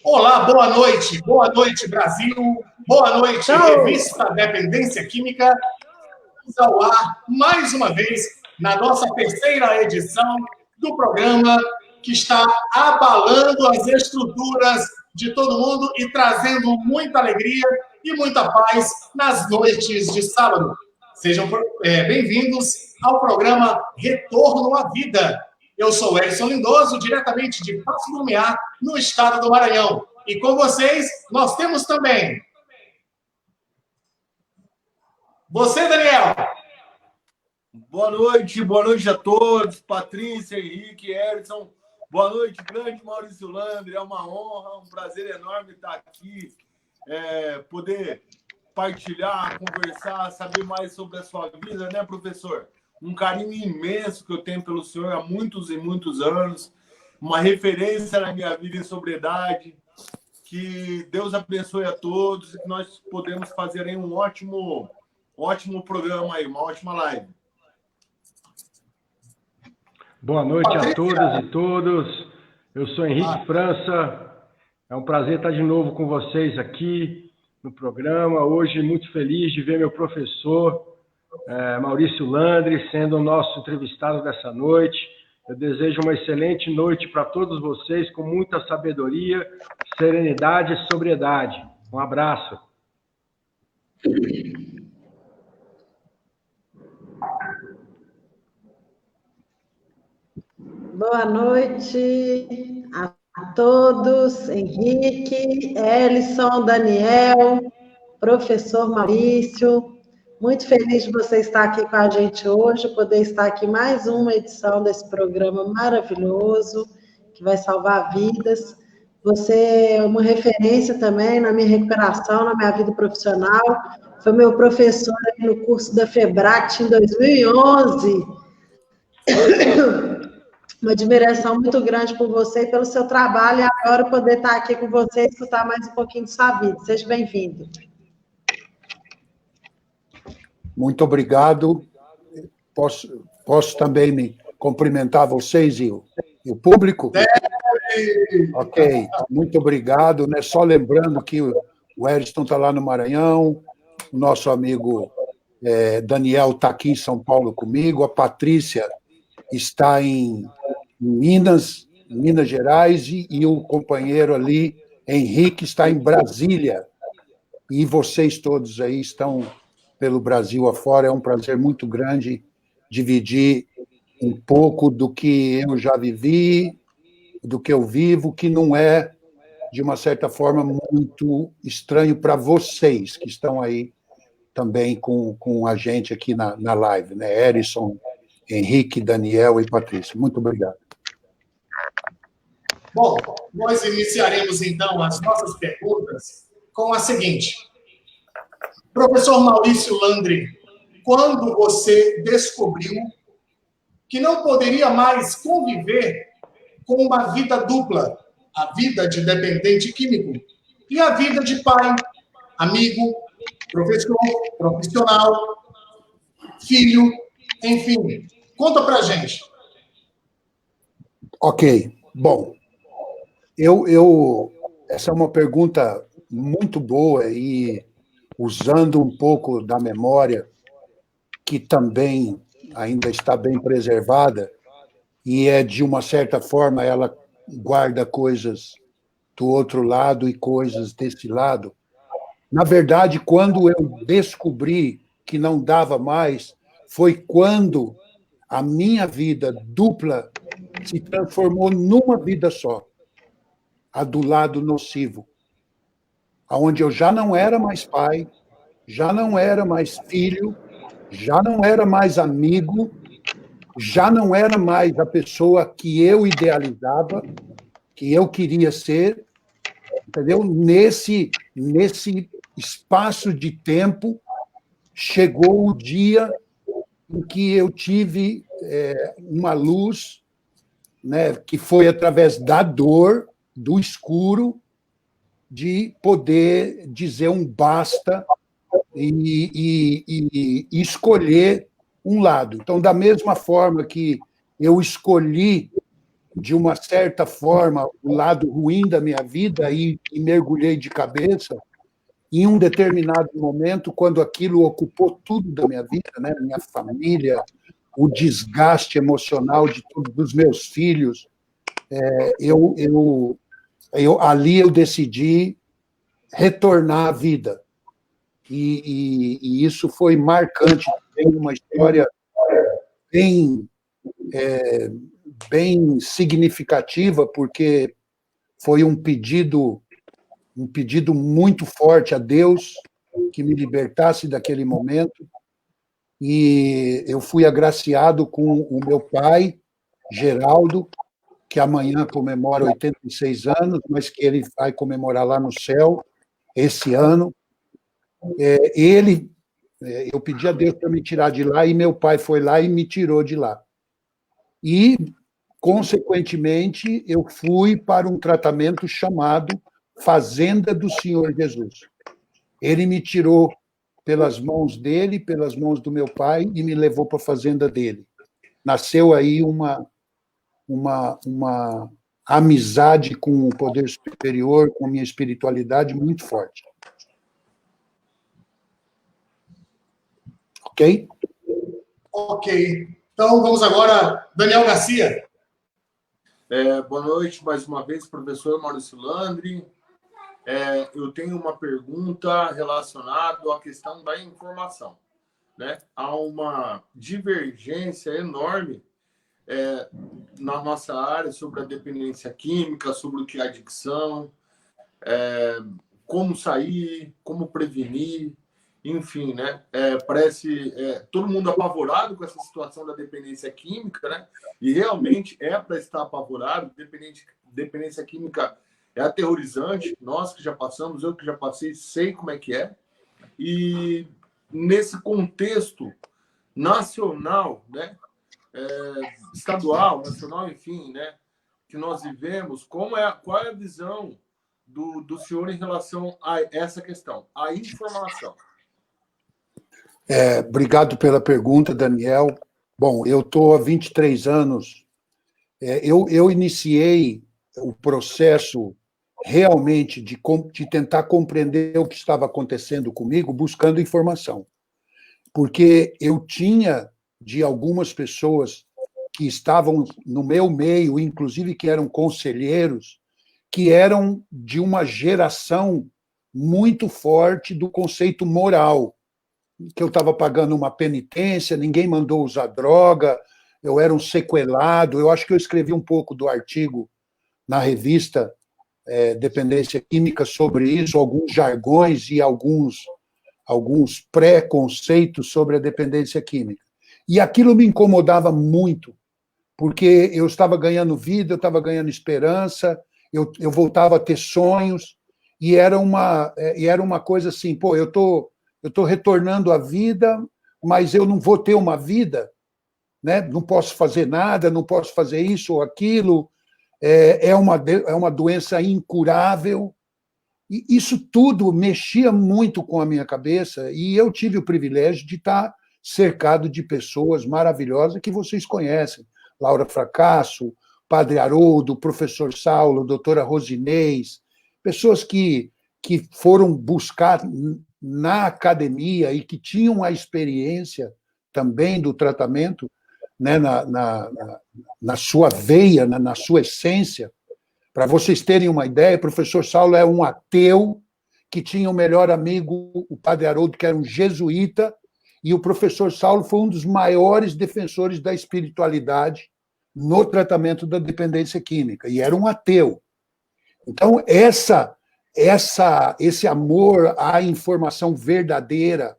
Olá, boa noite, Brasil, boa noite, Revista Dependência Química. Vamos ao ar mais uma vez na nossa terceira edição do programa que está abalando as estruturas de todo mundo e trazendo muita alegria e muita paz nas noites de sábado. Sejam bem-vindos ao programa Retorno à Vida. Eu sou Edson Lindoso, diretamente de Passo do Lumiar, no estado do Maranhão. E com vocês, nós temos também... Você, Daniel. Boa noite a todos. Patrícia, Henrique, Edson. Boa noite, grande Maurício Landri. É uma honra, um prazer enorme estar aqui, poder partilhar, conversar, saber mais sobre a sua vida, né, professor? Um carinho imenso que eu tenho pelo senhor há muitos e muitos anos, uma referência na minha vida em sobriedade. Que Deus abençoe a todos e que nós podemos fazer aí um ótimo programa aí, uma ótima live. Boa noite a todas e todos. Eu sou Henrique França. É um prazer estar de novo com vocês aqui no programa. Hoje, muito feliz de ver meu professor, Maurício Landri, sendo o nosso entrevistado dessa noite. Eu desejo uma excelente noite para todos vocês, com muita sabedoria, serenidade e sobriedade. Um abraço. Boa noite a todos, Henrique, Elison, Daniel, professor Maurício. Muito feliz de você estar aqui com a gente hoje, poder estar aqui mais uma edição desse programa maravilhoso, que vai salvar vidas. Você é uma referência também na minha recuperação, na minha vida profissional. Foi meu professor aí no curso da FEBRACT em 2011. Uma admiração muito grande por você e pelo seu trabalho, e agora poder estar aqui com você e escutar mais um pouquinho de sua vida. Seja bem-vindo. Muito obrigado. Posso também me cumprimentar vocês e o público? Ok, muito obrigado. Né? Só lembrando que o Edson está lá no Maranhão, o nosso amigo Daniel está aqui em São Paulo comigo, a Patrícia está em Minas Gerais, e o companheiro ali, Henrique, está em Brasília. E vocês todos aí estão pelo Brasil afora. É um prazer muito grande dividir um pouco do que eu já vivi, do que eu vivo, que não é, de uma certa forma, muito estranho para vocês, que estão aí também com a gente aqui na live, né? Erison, Henrique, Daniel e Patrícia. Muito obrigado. Bom, nós iniciaremos, então, as nossas perguntas com a seguinte. Professor Maurício Landri, quando você descobriu que não poderia mais conviver com uma vida dupla, a vida de dependente químico e a vida de pai, amigo, professor, profissional, filho, enfim, conta pra gente. Ok, bom, essa é uma pergunta muito boa e usando um pouco da memória, que também ainda está bem preservada, e de uma certa forma, ela guarda coisas do outro lado e coisas desse lado. Na verdade, quando eu descobri que não dava mais, foi quando a minha vida dupla se transformou numa vida só, a do lado nocivo, onde eu já não era mais pai, já não era mais filho, já não era mais amigo, já não era mais a pessoa que eu idealizava, que eu queria ser, entendeu? Nesse espaço de tempo, chegou o dia em que eu tive uma luz, né, que foi através da dor, do escuro, de poder dizer um basta e escolher um lado. Então, da mesma forma que eu escolhi de uma certa forma, o lado ruim da minha vida e mergulhei de cabeça. Em um determinado momento, quando aquilo ocupou tudo da minha vida, né? Minha família, o desgaste emocional dos meus filhos, ali eu decidi retornar à vida. E isso foi marcante, tem uma história bem significativa, porque foi um pedido muito forte a Deus que me libertasse daquele momento. E eu fui agraciado com o meu pai, Geraldo, que amanhã comemora 86 anos, mas que ele vai comemorar lá no céu esse ano. Eu pedi a Deus para me tirar de lá, e meu pai foi lá e me tirou de lá. E, consequentemente, eu fui para um tratamento chamado Fazenda do Senhor Jesus. Ele me tirou pelas mãos dele, pelas mãos do meu pai, e me levou para a fazenda dele. Nasceu aí uma amizade com o poder superior, com a minha espiritualidade muito forte. Ok? Ok. Então, vamos agora, Daniel Garcia. Boa noite, mais uma vez, professor Maurício Landri. Eu tenho uma pergunta relacionada à questão da informação, né? Há uma divergência enorme na nossa área sobre a dependência química, sobre o que é adicção, como sair, como prevenir, enfim, né? Parece todo mundo apavorado com essa situação da dependência química, né? E realmente é para estar apavorado. Dependência química é aterrorizante. Nós que já passamos, eu que já passei, sei como é que é. E nesse contexto nacional, né? Estadual, nacional, enfim, né? Que nós vivemos, qual é a visão do senhor em relação a essa questão, a informação? Obrigado pela pergunta, Daniel. Bom, eu estou há 23 anos. Eu iniciei o processo realmente de tentar compreender o que estava acontecendo comigo, buscando informação. Porque eu tinha, de algumas pessoas que estavam no meu meio, inclusive que eram conselheiros, que eram de uma geração muito forte do conceito moral, que eu estava pagando uma penitência, ninguém mandou usar droga, eu era um sequelado. Eu acho que eu escrevi um pouco do artigo na revista Dependência Química sobre isso, alguns jargões e alguns pré-conceitos sobre a dependência química. E aquilo me incomodava muito, porque eu estava ganhando vida, eu estava ganhando esperança, eu voltava a ter sonhos, e era uma coisa assim, pô, eu estou retornando à vida, mas eu não vou ter uma vida, né? Não posso fazer nada, não posso fazer isso ou aquilo, é uma doença incurável. E isso tudo mexia muito com a minha cabeça, e eu tive o privilégio de estar cercado de pessoas maravilhosas que vocês conhecem, Laura Fracasso, Padre Haroldo, professor Saulo, doutora Rosinez, pessoas que foram buscar na academia e que tinham a experiência também do tratamento, né, na sua veia, na sua essência. Para vocês terem uma ideia, o professor Saulo é um ateu que tinha o melhor amigo, o Padre Haroldo, que era um jesuíta, e o professor Saulo foi um dos maiores defensores da espiritualidade no tratamento da dependência química, e era um ateu. Então, esse amor à informação verdadeira,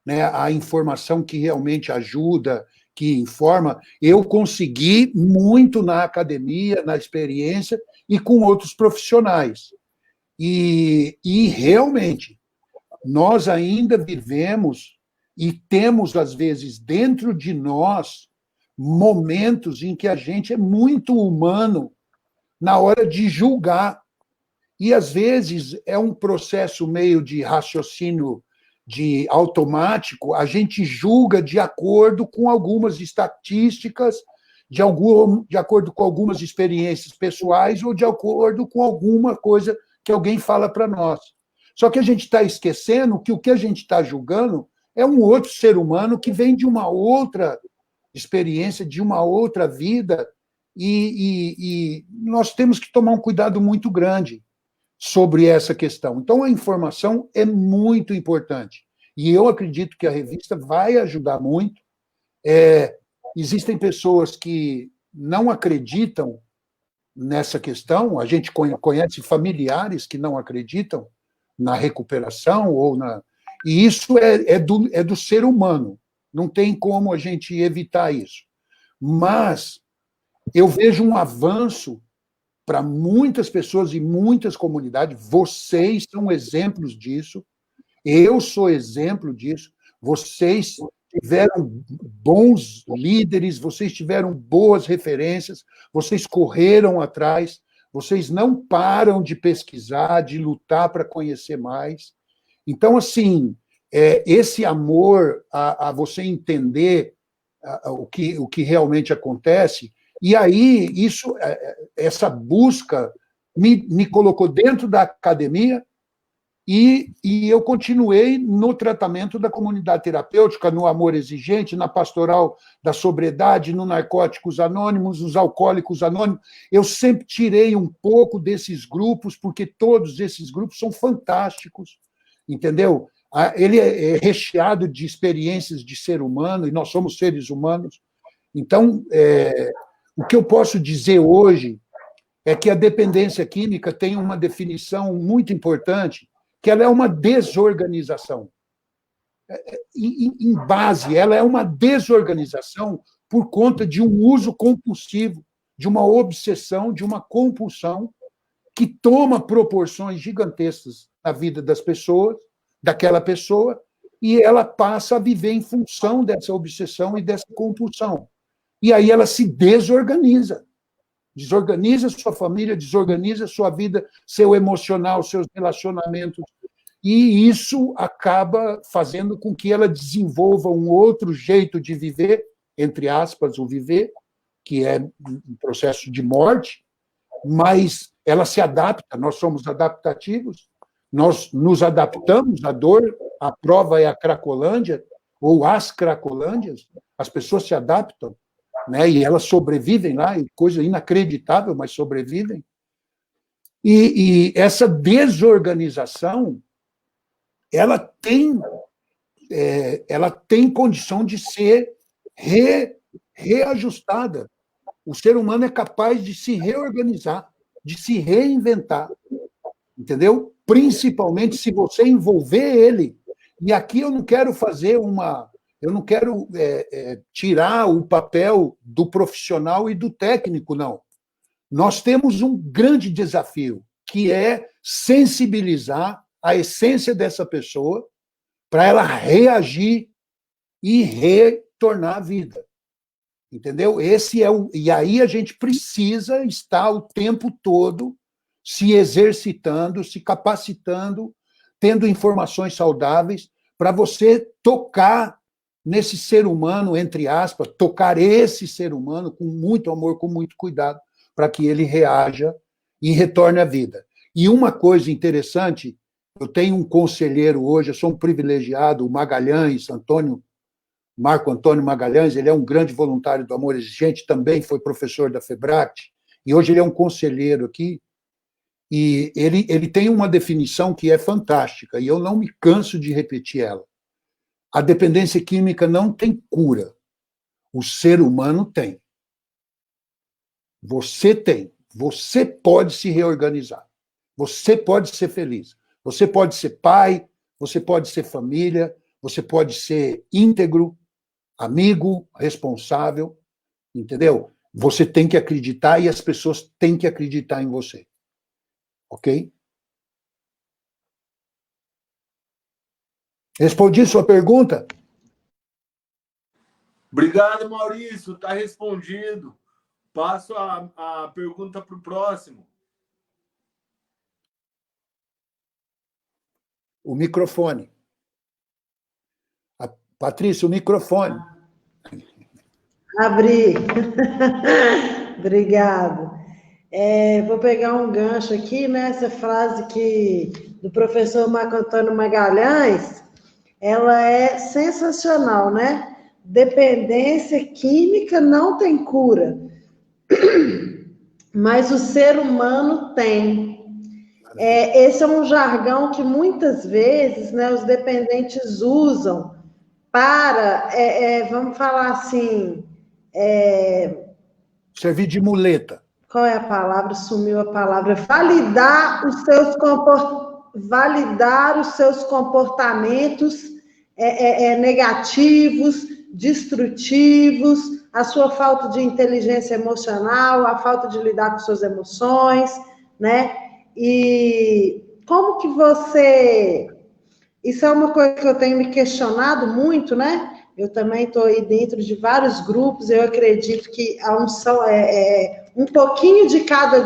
né, à informação que realmente ajuda, que informa, eu consegui muito na academia, na experiência e com outros profissionais. E realmente, nós ainda vivemos e temos, às vezes, dentro de nós, momentos em que a gente é muito humano na hora de julgar. E, às vezes, é um processo meio de raciocínio automático, a gente julga de acordo com algumas estatísticas de acordo com algumas experiências pessoais ou de acordo com alguma coisa que alguém fala para nós. Só que a gente está esquecendo que o que a gente está julgando é um outro ser humano que vem de uma outra experiência, de uma outra vida, e nós temos que tomar um cuidado muito grande sobre essa questão. Então, a informação é muito importante. E eu acredito que a revista vai ajudar muito. Existem pessoas que não acreditam nessa questão, a gente conhece familiares que não acreditam na recuperação, e isso é do ser humano, não tem como a gente evitar isso. Mas eu vejo um avanço para muitas pessoas e muitas comunidades, vocês são exemplos disso, eu sou exemplo disso, vocês tiveram bons líderes, vocês tiveram boas referências, vocês correram atrás, vocês não param de pesquisar, de lutar para conhecer mais. Então, assim, esse amor a você entender o que realmente acontece, e aí essa busca me colocou dentro da academia, e eu continuei no tratamento da comunidade terapêutica, no amor exigente, na pastoral da sobriedade, no Narcóticos Anônimos, nos Alcoólicos Anônimos. Eu sempre tirei um pouco desses grupos, porque todos esses grupos são fantásticos, entendeu? Ele é recheado de experiências de ser humano, e nós somos seres humanos. Então, o que eu posso dizer hoje é que a dependência química tem uma definição muito importante, que ela é uma desorganização. Em base, ela é uma desorganização por conta de um uso compulsivo, de uma obsessão, de uma compulsão que toma proporções gigantescas na vida das pessoas, daquela pessoa, e ela passa a viver em função dessa obsessão e dessa compulsão. E aí ela se desorganiza. Desorganiza sua família, desorganiza sua vida, seu emocional, seus relacionamentos. E isso acaba fazendo com que ela desenvolva um outro jeito de viver, entre aspas, o viver, que é um processo de morte, mas ela se adapta, nós somos adaptativos, nós nos adaptamos à dor, a prova é a Cracolândia, ou as Cracolândias, as pessoas se adaptam, né? E elas sobrevivem lá, coisa inacreditável, mas sobrevivem. E essa desorganização, ela tem condição de ser reajustada. O ser humano é capaz de se reorganizar, de se reinventar, entendeu? Principalmente se você envolver ele. E aqui eu não quero fazer eu não quero tirar o papel do profissional e do técnico, não. Nós temos um grande desafio, que é sensibilizar a essência dessa pessoa para ela reagir e retornar à vida. Entendeu? E aí a gente precisa estar o tempo todo se exercitando, se capacitando, tendo informações saudáveis para você tocar nesse ser humano, entre aspas, tocar esse ser humano com muito amor, com muito cuidado, para que ele reaja e retorne à vida. E uma coisa interessante, eu tenho um conselheiro hoje, eu sou um privilegiado, o Magalhães, Marco Antônio Magalhães, ele é um grande voluntário do Amor Exigente, também foi professor da FEBRACT, e hoje ele é um conselheiro aqui, e ele tem uma definição que é fantástica, e eu não me canso de repetir ela. A dependência química não tem cura. O ser humano tem. Você tem. Você pode se reorganizar. Você pode ser feliz. Você pode ser pai, você pode ser família, você pode ser íntegro, amigo, responsável, entendeu? Você tem que acreditar e as pessoas têm que acreditar em você. Ok? Respondi sua pergunta? Obrigado, Maurício. Está respondido. Passo a pergunta para o próximo. O microfone. Patrícia, o microfone. Abri. Obrigado. Vou pegar um gancho aqui, né? Essa frase do professor Marco Antônio Magalhães, ela é sensacional, né? Dependência química não tem cura, mas o ser humano tem. Esse é um jargão que muitas vezes, né, os dependentes usam para, vamos falar assim... servir de muleta. Qual é a palavra? Sumiu a palavra. Validar os seus comportamentos negativos, destrutivos, a sua falta de inteligência emocional, a falta de lidar com suas emoções, né? E como que você... Isso é uma coisa que eu tenho me questionado muito, né? Eu também estou aí dentro de vários grupos, eu acredito que a unção um pouquinho de cada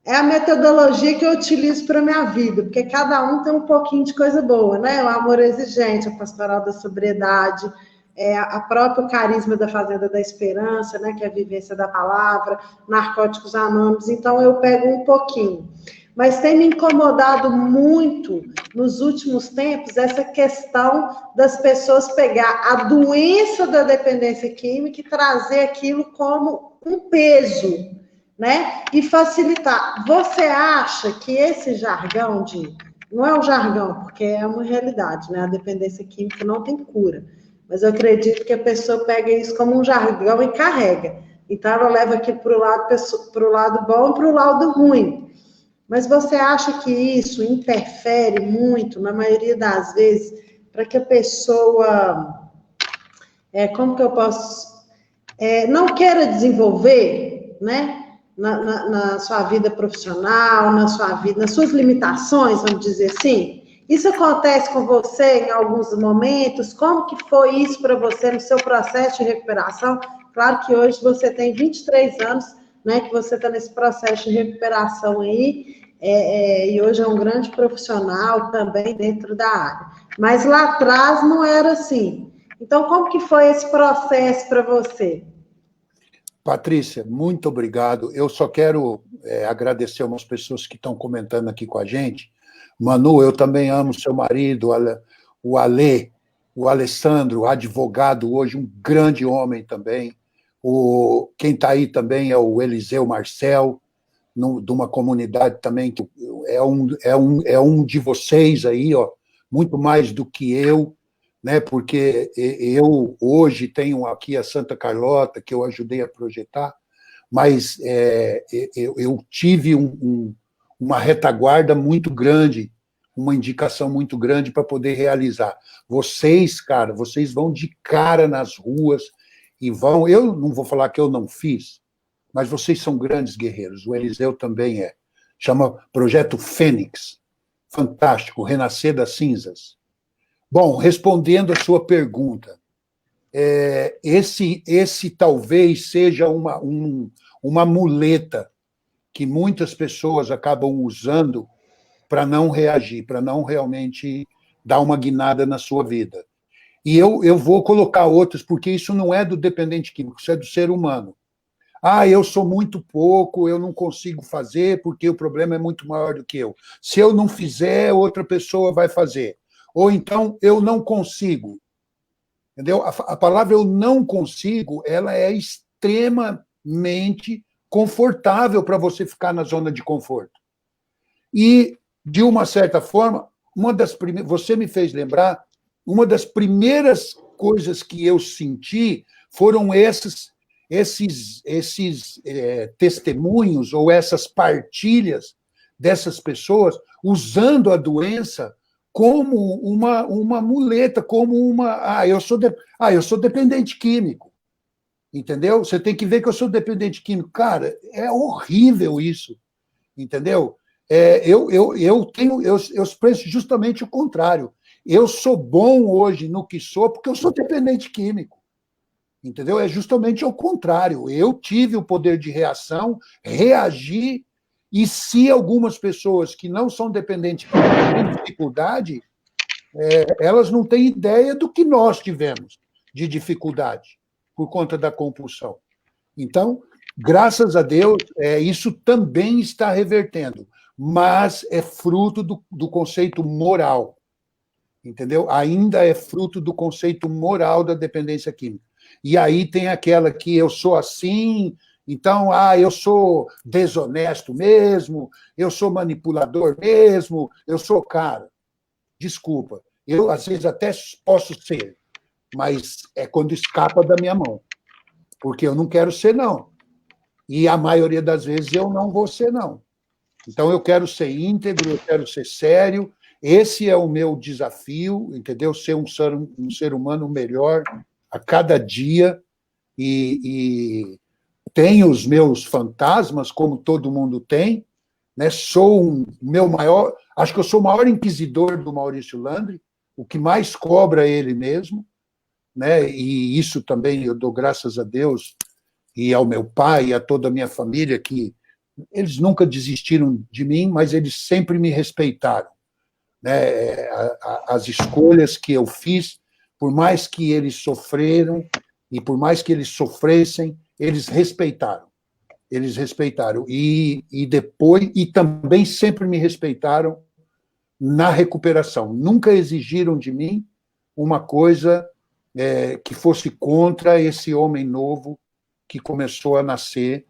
é a metodologia que eu utilizo para a minha vida, porque cada um tem um pouquinho de coisa boa, né? O amor exigente, a pastoral da sobriedade, a próprio carisma da Fazenda da Esperança, né? Que é a vivência da palavra, Narcóticos Anônimos, então eu pego um pouquinho. Mas tem me incomodado muito nos últimos tempos essa questão das pessoas pegar a doença da dependência química e trazer aquilo como um peso, né? E facilitar. Você acha que esse jargão não é um jargão, porque é uma realidade, né? A dependência química não tem cura. Mas eu acredito que a pessoa pega isso como um jargão e carrega. Então ela leva aqui para o lado bom e para o lado ruim. Mas você acha que isso interfere muito, na maioria das vezes, para que a pessoa, como que eu posso, não queira desenvolver, né, na sua vida profissional, na sua vida, nas suas limitações, vamos dizer assim? Isso acontece com você em alguns momentos? Como que foi isso para você no seu processo de recuperação? Claro que hoje você tem 23 anos, né, que você está nesse processo de recuperação aí, e hoje é um grande profissional também dentro da área. Mas lá atrás não era assim. Então, como que foi esse processo para você? Patrícia, muito obrigado. Eu só quero agradecer umas pessoas que estão comentando aqui com a gente. Manu, eu também amo seu marido, o Ale, o Alessandro, advogado hoje, um grande homem também. Quem está aí também é o Eliseu Marcel, de uma comunidade também que é um de vocês aí, ó, muito mais do que eu, né? Porque eu hoje tenho aqui a Santa Carlota, que eu ajudei a projetar, mas eu tive uma retaguarda muito grande, uma indicação muito grande para poder realizar. Vocês, cara, vocês vão de cara nas ruas e vão... Eu não vou falar que eu não fiz, mas vocês são grandes guerreiros, o Eliseu também é. Chama Projeto Fênix. Fantástico, Renascer das Cinzas. Bom, respondendo a sua pergunta, esse talvez seja uma muleta que muitas pessoas acabam usando para não reagir, para não realmente dar uma guinada na sua vida. E eu vou colocar outras, porque isso não é do dependente químico, isso é do ser humano. Eu sou muito pouco, eu não consigo fazer, porque o problema é muito maior do que eu. Se eu não fizer, outra pessoa vai fazer. Ou então, eu não consigo. Entendeu? A palavra eu não consigo, ela é extremamente confortável para você ficar na zona de conforto. E, de uma certa forma, você me fez lembrar, uma das primeiras coisas que eu senti foram esses testemunhos ou essas partilhas dessas pessoas usando a doença como uma muleta, como eu sou dependente químico, entendeu? Você tem que ver que eu sou dependente químico. Cara, é horrível isso, entendeu? Eu penso justamente o contrário. Eu sou bom hoje no que sou porque eu sou dependente químico. Entendeu? É justamente o contrário. Eu tive o poder de reação, reagi, e se algumas pessoas que não são dependentes têm dificuldade, elas não têm ideia do que nós tivemos. de dificuldade por conta da compulsão. Então, graças a Deus, isso também está revertendo, mas é fruto do conceito moral, entendeu? Ainda é fruto do conceito moral da dependência química. E aí tem aquela que eu sou assim, então, eu sou desonesto mesmo, eu sou manipulador mesmo, eu sou cara. Desculpa, eu às vezes até posso ser, mas é quando escapa da minha mão, porque eu não quero ser, não. E a maioria das vezes eu não vou ser, não. Então, eu quero ser íntegro, eu quero ser sério, esse é o meu desafio, entendeu? Ser um ser humano melhor a cada dia, e tenho os meus fantasmas, como todo mundo tem, né? Sou acho que eu sou o maior inquisidor do Maurício Landry, o que mais cobra ele mesmo, né? E isso também eu dou graças a Deus e ao meu pai e a toda a minha família, que eles nunca desistiram de mim, mas eles sempre me respeitaram, né? As escolhas que eu fiz, por mais que eles sofreram e por mais que eles sofressem, eles respeitaram. Eles respeitaram. E depois, e também sempre me respeitaram na recuperação. Nunca exigiram de mim uma coisa que fosse contra esse homem novo que começou a nascer,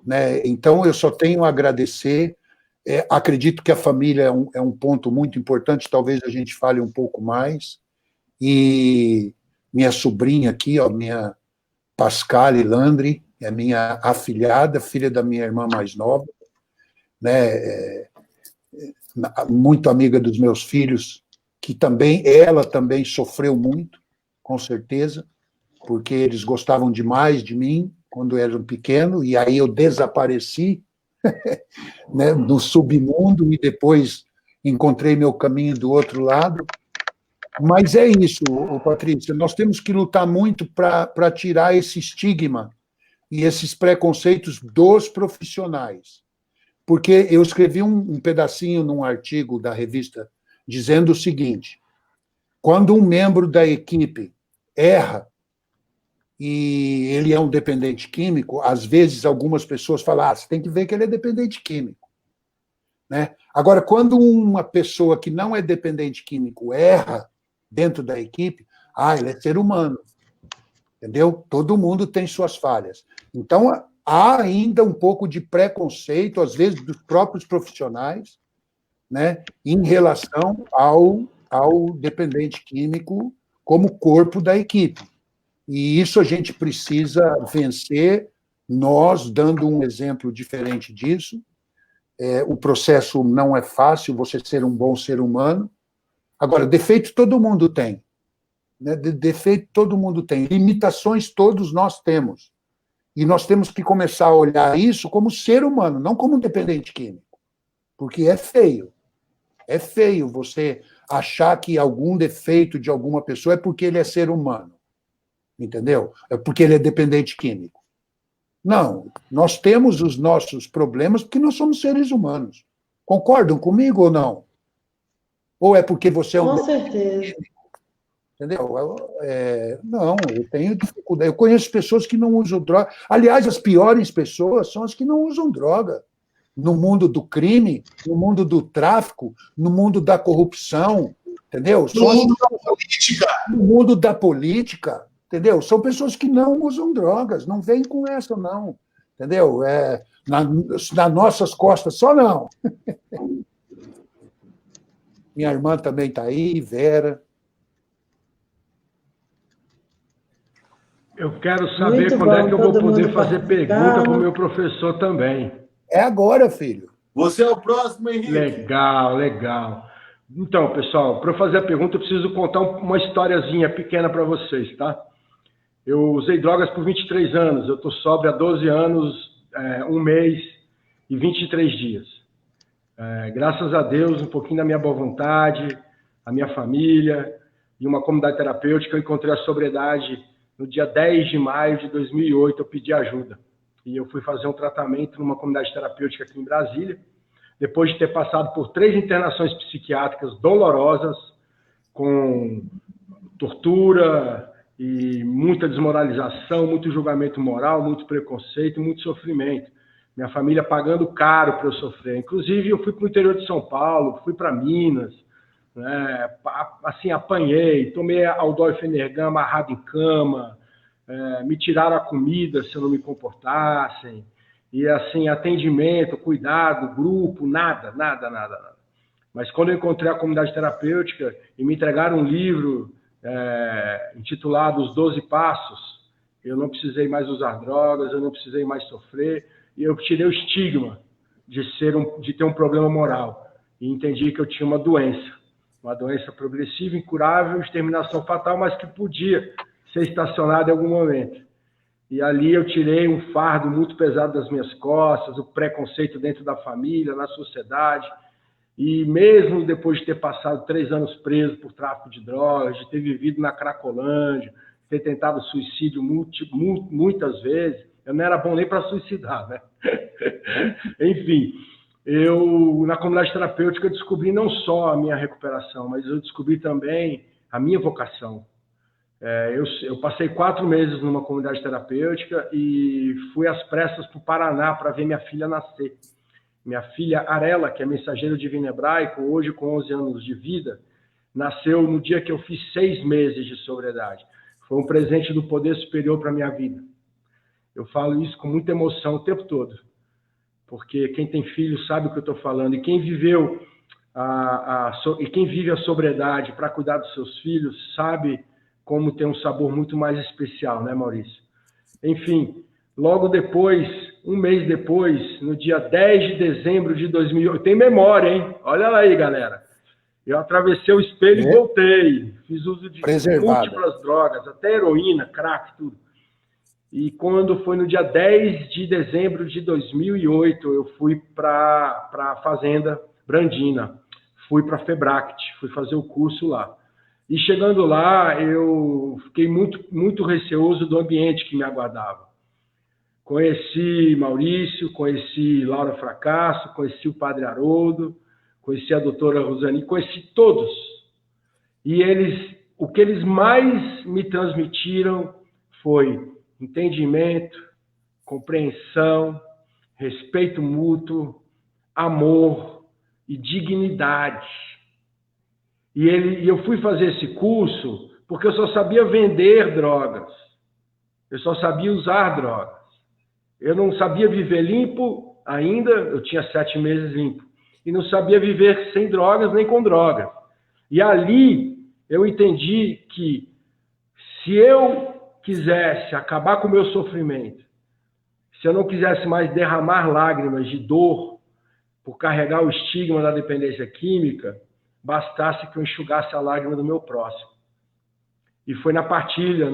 né? Então, eu só tenho a agradecer. Acredito que a família é um ponto muito importante, talvez a gente fale um pouco mais. E minha sobrinha aqui, minha Pascale Landry, é minha afilhada, filha da minha irmã mais nova, né? Muito amiga dos meus filhos, que ela também sofreu muito, com certeza, porque eles gostavam demais de mim quando eu era pequeno, e aí eu desapareci, né, no submundo, e depois encontrei meu caminho do outro lado. Mas é isso, Patrícia, nós temos que lutar muito para tirar esse estigma e esses preconceitos dos profissionais. Porque eu escrevi um pedacinho num artigo da revista dizendo o seguinte: quando um membro da equipe erra e ele é um dependente químico, às vezes algumas pessoas falam, você tem que ver que ele é dependente químico, né? Agora, quando uma pessoa que não é dependente químico erra dentro da equipe, ele é ser humano, entendeu? Todo mundo tem suas falhas. Então, há ainda um pouco de preconceito, às vezes, dos próprios profissionais, né, em relação ao dependente químico como corpo da equipe. E isso a gente precisa vencer, nós dando um exemplo diferente disso. O processo não é fácil, você ser um bom ser humano. Agora, defeito todo mundo tem, né? Defeito todo mundo tem, limitações todos nós temos. E nós temos que começar a olhar isso como ser humano, não como um dependente químico. Porque é feio. É feio você achar que algum defeito de alguma pessoa é porque ele é ser humano. Entendeu? É porque ele é dependente químico. Não, nós temos os nossos problemas porque nós somos seres humanos. Concordam comigo ou não? Ou é porque você é um... Com certeza. Entendeu? Não, eu tenho dificuldade. Eu conheço pessoas que não usam droga. Aliás, as piores pessoas são as que não usam droga. No mundo do crime, no mundo do tráfico, no mundo da corrupção, entendeu? No mundo da política. No mundo da política, entendeu? São pessoas que não usam drogas, não vem com essa, não. Entendeu? Nas nossas costas, só não. Minha irmã também está aí, Vera. Eu quero saber quando é que eu vou poder fazer pergunta para o meu professor também. É agora, filho. Você é o próximo, Henrique. Legal, legal. Então, pessoal, para eu fazer a pergunta, eu preciso contar uma historiazinha pequena para vocês, tá? Eu usei drogas por 23 anos, eu estou sóbrio há 12 anos, 1 mês e 23 dias. Graças a Deus, um pouquinho da minha boa vontade, a minha família e uma comunidade terapêutica, eu encontrei a sobriedade no dia 10 de maio de 2008, eu pedi ajuda. E eu fui fazer um tratamento numa comunidade terapêutica aqui em Brasília, depois de ter passado por 3 internações psiquiátricas dolorosas, com tortura e muita desmoralização, muito julgamento moral, muito preconceito, muito sofrimento. Minha família pagando caro para eu sofrer. Inclusive, eu fui para o interior de São Paulo, fui para Minas, né? Assim, apanhei, tomei Aldol e Fenergan amarrado em cama, me tiraram a comida se eu não me comportassem, e assim, atendimento, cuidado, grupo, nada. Mas quando eu encontrei a comunidade terapêutica e me entregaram um livro intitulado Os 12 Passos, eu não precisei mais usar drogas, eu não precisei mais sofrer, e eu tirei o estigma de ter um problema moral, e entendi que eu tinha uma doença progressiva, incurável, de terminação fatal, mas que podia ser estacionada em algum momento. E ali eu tirei um fardo muito pesado das minhas costas, o preconceito dentro da família, na sociedade. E mesmo depois de ter passado 3 anos preso por tráfico de drogas, de ter vivido na Cracolândia, ter tentado suicídio muitas vezes, eu não era bom nem para suicidar, né? Enfim, eu, na comunidade terapêutica, eu descobri não só a minha recuperação, mas eu descobri também a minha vocação. Eu passei 4 meses numa comunidade terapêutica e fui às pressas para o Paraná para ver minha filha nascer. Minha filha Arela, que é mensageiro divino hebraico, hoje com 11 anos de vida, nasceu no dia que eu fiz 6 meses de sobriedade. Foi um presente do poder superior para a minha vida. Eu falo isso com muita emoção o tempo todo, porque quem tem filho sabe o que eu estou falando, e quem viveu quem vive a sobriedade para cuidar dos seus filhos sabe como tem um sabor muito mais especial, né, Maurício? Enfim, logo depois, um mês depois, no dia 10 de dezembro de 2008, tem memória, hein? Olha lá aí, galera. Eu atravessei o espelho e voltei. Fiz uso de múltiplas drogas, até heroína, crack, tudo. E quando foi no dia 10 de dezembro de 2008, eu fui para a Fazenda Brandina. Fui para a Febract, fui fazer o curso lá. E chegando lá, eu fiquei muito receoso do ambiente que me aguardava. Conheci Maurício, conheci Laura Fracasso, conheci o Padre Haroldo, conheci a doutora Rosani, conheci todos. E o que eles mais me transmitiram foi entendimento, compreensão, respeito mútuo, amor e dignidade. E eu fui fazer esse curso porque eu só sabia vender drogas. Eu só sabia usar drogas. Eu não sabia viver limpo ainda, eu tinha 7 meses limpo. E não sabia viver sem drogas nem com drogas. E ali eu entendi que se eu quisesse acabar com o meu sofrimento, se eu não quisesse mais derramar lágrimas de dor por carregar o estigma da dependência química, bastasse que eu enxugasse a lágrima do meu próximo. E foi na partilha,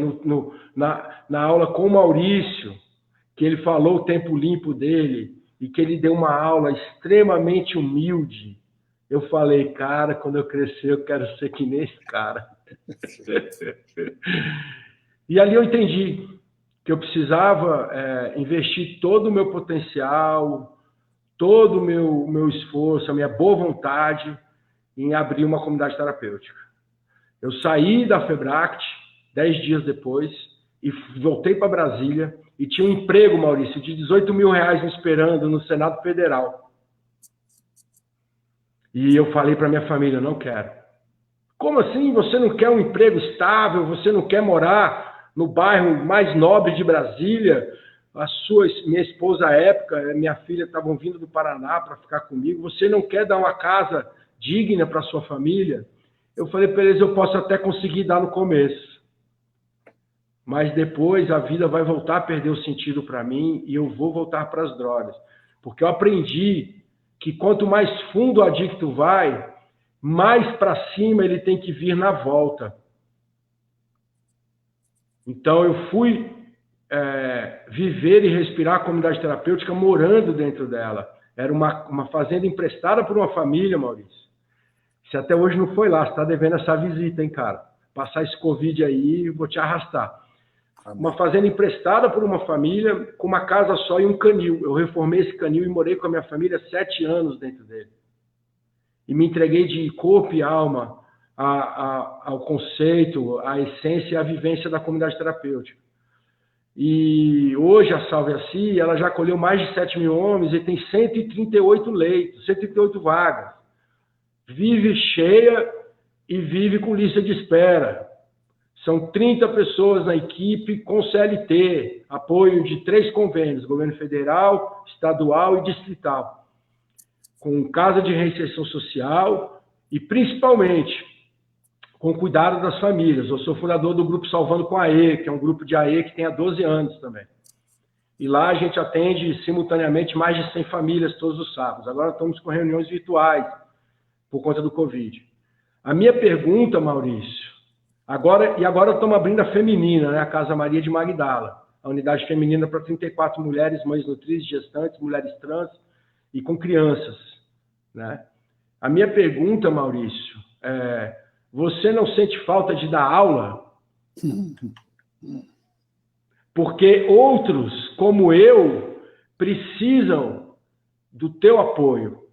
na aula com o Maurício, que ele falou o tempo limpo dele e que ele deu uma aula extremamente humilde. Eu falei, cara, quando eu crescer eu quero ser que nem esse cara. E ali eu entendi que eu precisava investir todo o meu potencial, todo o meu esforço, a minha boa vontade em abrir uma comunidade terapêutica. Eu saí da Febract 10 dias depois e voltei para Brasília e tinha um emprego, Maurício, de R$18 mil me esperando no Senado Federal. E eu falei para minha família, não quero. Como assim? Você não quer um emprego estável? Você não quer morar no bairro mais nobre de Brasília? Minha esposa à época, minha filha estavam vindo do Paraná para ficar comigo. Você não quer dar uma casa digna para sua família? Eu falei para eles, eu posso até conseguir dar no começo. Mas depois a vida vai voltar a perder o sentido para mim e eu vou voltar para as drogas. Porque eu aprendi que quanto mais fundo o adicto vai, mais para cima ele tem que vir na volta. Então eu fui viver e respirar a comunidade terapêutica morando dentro dela. Era uma fazenda emprestada por uma família, Maurício. Você até hoje não foi lá, você está devendo essa visita, hein, cara? Passar esse Covid aí, vou te arrastar. Uma fazenda emprestada por uma família, com uma casa só e um canil. Eu reformei esse canil e morei com a minha família 7 anos dentro dele. E me entreguei de corpo e alma ao conceito, à essência e à vivência da comunidade terapêutica. E hoje a Salve-se, ela já acolheu mais de 7 mil homens e tem 138 leitos, 138 vagas. Vive cheia e vive com lista de espera. São 30 pessoas na equipe com CLT, apoio de 3 convênios, governo federal, estadual e distrital, com casa de reinserção social e, principalmente, com cuidado das famílias. Eu sou fundador do grupo Salvando com AE, que é um grupo de AE que tem há 12 anos também. E lá a gente atende simultaneamente mais de 100 famílias todos os sábados. Agora estamos com reuniões virtuais por conta do Covid. A minha pergunta, Maurício, agora estamos abrindo a feminina, né, a Casa Maria de Magdala, a unidade feminina para 34 mulheres, mães nutrizes, gestantes, mulheres trans e com crianças, né? A minha pergunta, Maurício, você não sente falta de dar aula? Porque outros, como eu, precisam do teu apoio.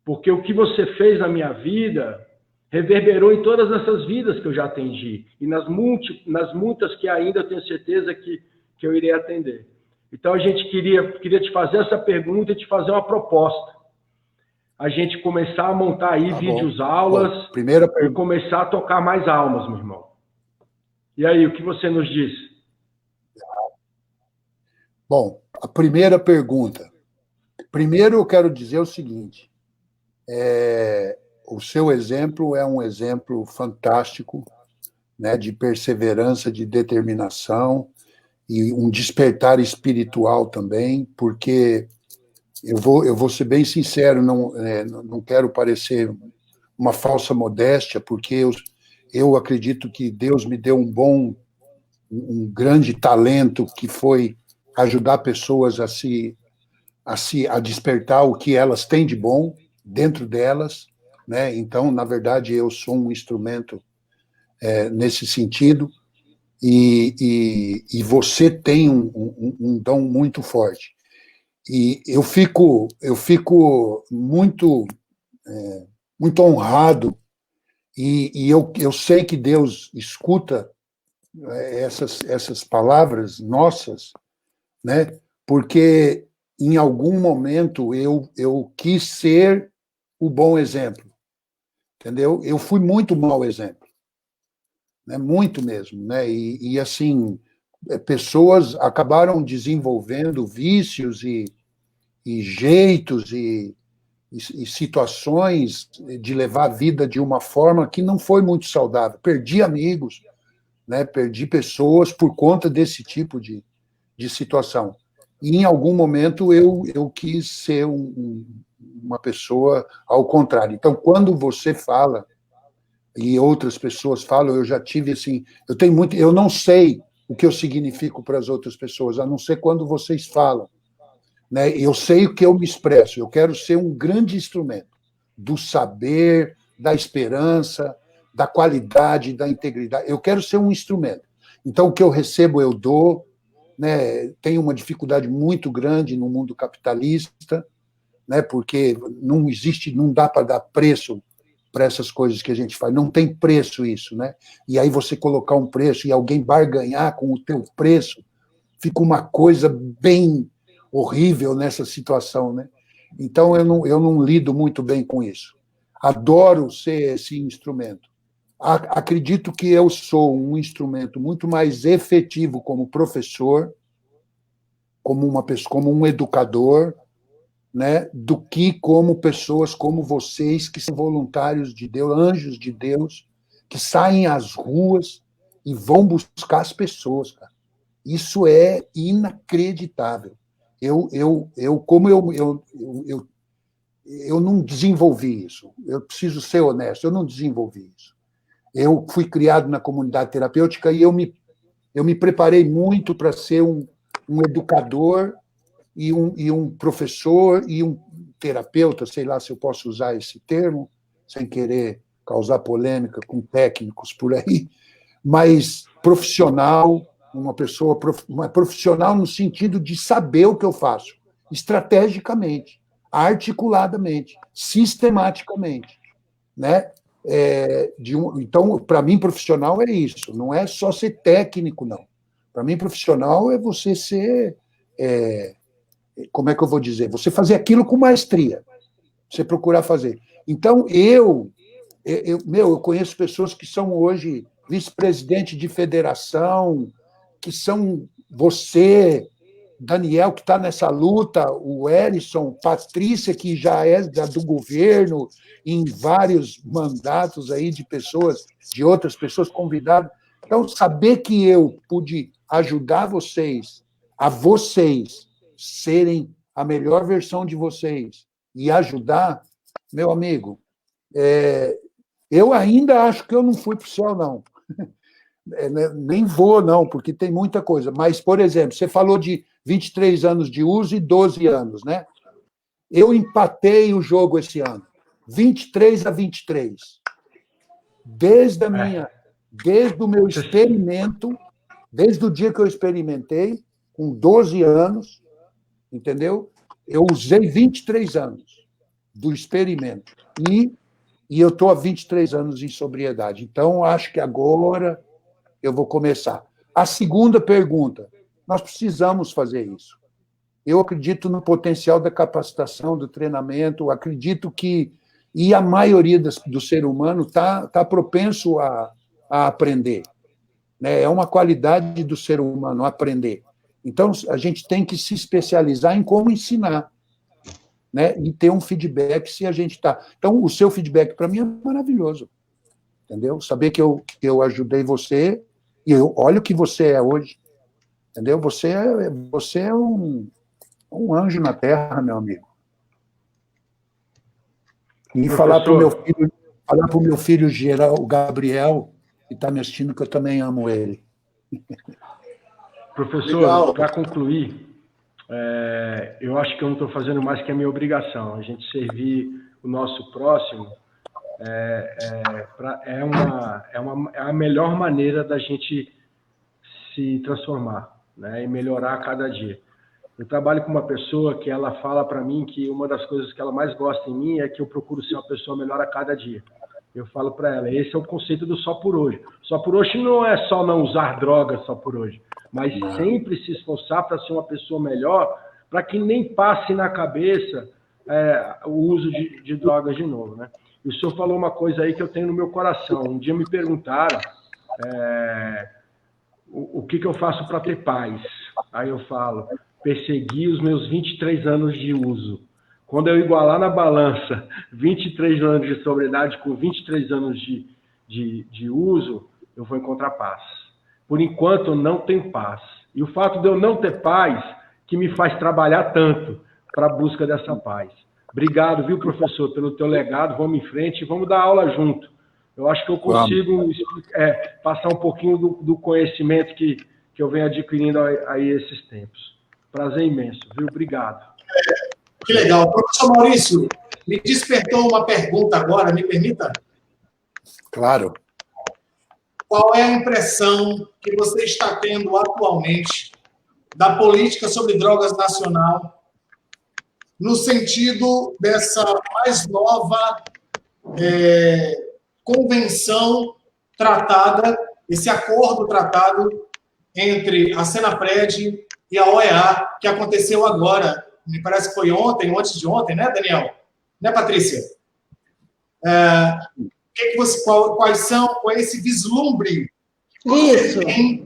Porque o que você fez na minha vida reverberou em todas essas vidas que eu já atendi. E nas muitas que ainda eu tenho certeza que eu irei atender. Então, a gente queria te fazer essa pergunta e te fazer uma proposta. A gente começar a montar aí vídeos, aulas, e começar a tocar mais almas, meu irmão. E aí, o que você nos diz? Bom, a primeira pergunta. Primeiro, eu quero dizer o seguinte. O seu exemplo é um exemplo fantástico, né, de perseverança, de determinação e um despertar espiritual também, porque... Eu vou ser bem sincero, não quero parecer uma falsa modéstia, porque eu acredito que Deus me deu um grande talento, que foi ajudar pessoas a despertar o que elas têm de bom dentro delas, né? Então, na verdade, eu sou um instrumento nesse sentido, e você tem um dom muito forte. E eu fico muito honrado, e eu sei que Deus escuta essas palavras nossas, né? Porque em algum momento eu quis ser o bom exemplo, entendeu? Eu fui muito mau exemplo, né? Muito mesmo, né? E assim, pessoas acabaram desenvolvendo vícios e jeitos e situações de levar a vida de uma forma que não foi muito saudável. Perdi amigos, né? Perdi pessoas por conta desse tipo de situação. E, em algum momento, eu quis ser uma pessoa ao contrário. Então, quando você fala, e outras pessoas falam, eu já tive assim... Eu não sei o que eu significo para as outras pessoas, a não ser quando vocês falam, né? Eu sei o que eu me expresso, eu quero ser um grande instrumento do saber, da esperança, da qualidade, da integridade. Eu quero ser um instrumento. Então, o que eu recebo, eu dou, né? Tenho uma dificuldade muito grande no mundo capitalista, né? Porque não dá para dar preço para essas coisas que a gente faz. Não tem preço isso, né? E aí você colocar um preço e alguém barganhar com o teu preço, fica uma coisa bem horrível nessa situação, né? Então, eu não lido muito bem com isso. Adoro ser esse instrumento. Acredito que eu sou um instrumento muito mais efetivo como professor, como um educador, né, do que como pessoas como vocês, que são voluntários de Deus, anjos de Deus, que saem às ruas e vão buscar as pessoas, cara. Isso é inacreditável. Eu não desenvolvi isso. Eu preciso ser honesto, eu não desenvolvi isso. Eu fui criado na comunidade terapêutica e eu me preparei muito para ser um educador e um professor e um terapeuta, sei lá se eu posso usar esse termo, sem querer causar polêmica com técnicos por aí, mas profissional, uma profissional no sentido de saber o que eu faço, estrategicamente, articuladamente, sistematicamente, né? Então, para mim, profissional é isso, não é só ser técnico, não. Para mim, profissional é você ser, como é que eu vou dizer? Você fazer aquilo com maestria, você procurar fazer. Então, eu conheço pessoas que são hoje vice-presidente de federação, que são você, Daniel, que está nessa luta, o Erison, Patrícia, que já é do governo, em vários mandatos aí de pessoas, de outras pessoas convidadas. Então, saber que eu pude ajudar vocês, a vocês serem a melhor versão de vocês e ajudar, meu amigo, eu ainda acho que eu não fui para o céu, não. Nem vou, não, porque tem muita coisa. Mas, por exemplo, você falou de 23 anos de uso e 12 anos, né? Eu empatei o jogo esse ano, 23-23. Desde o meu experimento, desde o dia que eu experimentei, com 12 anos, entendeu? Eu usei 23 anos do experimento. E eu estou há 23 anos em sobriedade. Então, acho que agora eu vou começar. A segunda pergunta, nós precisamos fazer isso. Eu acredito no potencial da capacitação, do treinamento, acredito que, e a maioria do ser humano está propenso a aprender. Né? É uma qualidade do ser humano aprender. Então, a gente tem que se especializar em como ensinar, né? E ter um feedback se a gente está... Então, o seu feedback, para mim, é maravilhoso. Entendeu? Saber que eu ajudei você, e olha o que você é hoje. Entendeu? Você é um anjo na terra, meu amigo. E falar para o meu filho o Gabriel, que está me assistindo, que eu também amo ele. Professor, para concluir, eu acho que eu não estou fazendo mais que a minha obrigação. A gente servir o nosso próximo é a melhor maneira da gente se transformar, né, e melhorar a cada dia. Eu trabalho com uma pessoa que ela fala para mim que uma das coisas que ela mais gosta em mim é que eu procuro ser uma pessoa melhor a cada dia. Eu falo para ela, esse é o conceito do só por hoje. Só por hoje não é só não usar drogas só por hoje, mas sempre se esforçar para ser uma pessoa melhor, para que nem passe na cabeça o uso de drogas de novo, né? E o senhor falou uma coisa aí que eu tenho no meu coração. Um dia me perguntaram o que eu faço para ter paz. Aí eu falo, persegui os meus 23 anos de uso. Quando eu igualar na balança 23 anos de sobriedade com 23 anos de uso, eu vou encontrar paz. Por enquanto, eu não tenho paz. E o fato de eu não ter paz que me faz trabalhar tanto para a busca dessa paz. Obrigado, viu, professor, pelo teu legado. Vamos em frente e vamos dar aula junto. Eu acho que eu consigo passar um pouquinho do conhecimento que eu venho adquirindo aí esses tempos. Prazer imenso, viu? Obrigado. Que legal. Professor Maurício, me despertou uma pergunta agora, me permita? Claro. Qual é a impressão que você está tendo atualmente da política sobre drogas nacional, no sentido dessa mais nova convenção tratada, esse acordo tratado entre a Senapred e a OEA, que aconteceu agora, me parece que foi ontem, ou antes de ontem, né, Daniel? Né, Patrícia? Qual é esse vislumbre que você tem,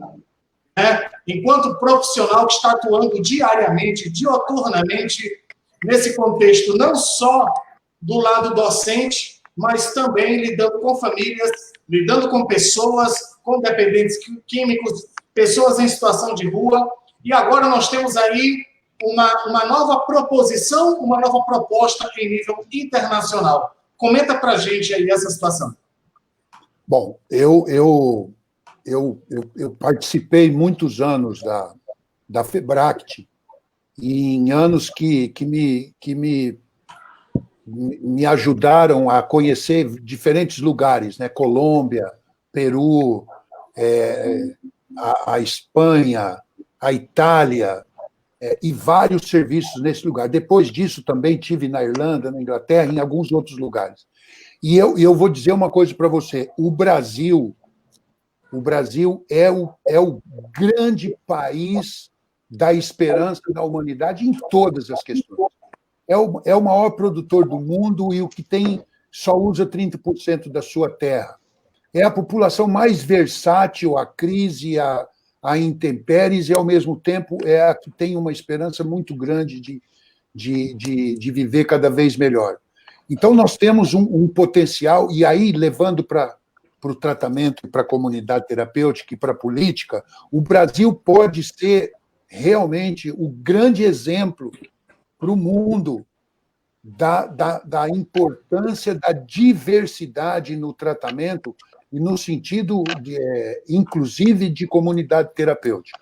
né, enquanto profissional que está atuando diariamente, dioturnamente, nesse contexto, não só do lado docente, mas também lidando com famílias, lidando com pessoas, com dependentes químicos, pessoas em situação de rua. E agora nós temos aí uma nova proposição, uma nova proposta em nível internacional. Comenta para a gente aí essa situação. Bom, eu participei muitos anos da FEBRACT, e em anos que me ajudaram a conhecer diferentes lugares, né? Colômbia, Peru, a Espanha, a Itália, e vários serviços nesse lugar. Depois disso, também tive na Irlanda, na Inglaterra, em alguns outros lugares. E eu vou dizer uma coisa para você: o Brasil é o grande país da esperança da humanidade em todas as questões. É o maior produtor do mundo e o que tem só usa 30% da sua terra. É a população mais versátil à crise, à intempéries, e, ao mesmo tempo, é a que tem uma esperança muito grande de viver cada vez melhor. Então, nós temos um potencial, e aí, levando para o tratamento, para a comunidade terapêutica e para a política, o Brasil pode ser realmente o grande exemplo para o mundo da importância da diversidade no tratamento e no sentido, inclusive, de comunidade terapêutica.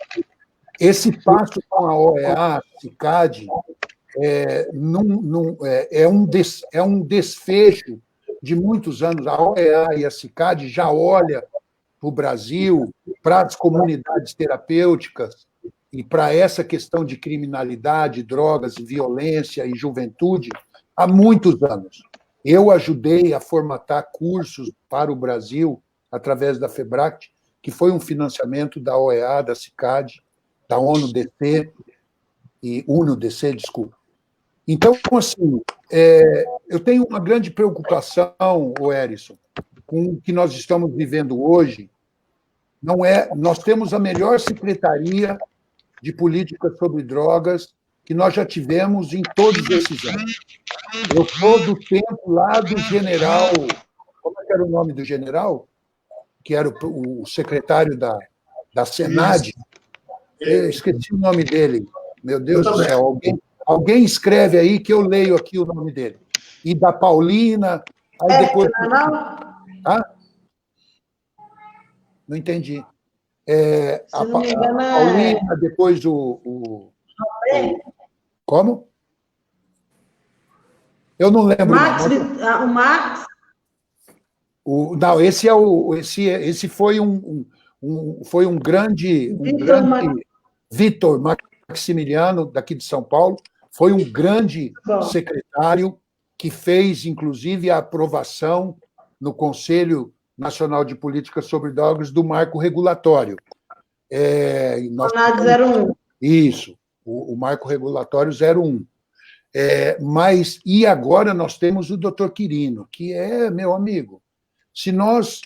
Esse passo com a OEA, a CICAD, é um desfecho de muitos anos. A OEA e a CICAD já olha para o Brasil, para as comunidades terapêuticas e para essa questão de criminalidade, drogas, violência e juventude há muitos anos. Eu ajudei a formatar cursos para o Brasil através da FEBRACT, que foi um financiamento da OEA, da CICAD, da ONU-DC e UNO-DC, desculpa. Então, assim, eu tenho uma grande preocupação, Hérison, com o que nós estamos vivendo hoje. Nós temos a melhor secretaria de política sobre drogas que nós já tivemos em todos esses anos. Eu sou do tempo lá do general... Como era o nome do general? Que era o secretário da Senad. Eu esqueci o nome dele. Meu Deus do céu, alguém escreve aí que eu leio aqui o nome dele. E da Paulina... Aí depois... Não entendi. A Paulina, depois Como? Eu não lembro. O Marx? Não, esse foi um grande Vitor Maximiliano, daqui de São Paulo, foi um grande secretário que fez, inclusive, a aprovação no Conselho Nacional de Política sobre Drogas do marco regulatório. CONAD 01. Isso, o marco regulatório 01. E agora nós temos o doutor Quirino, que é meu amigo. Se nós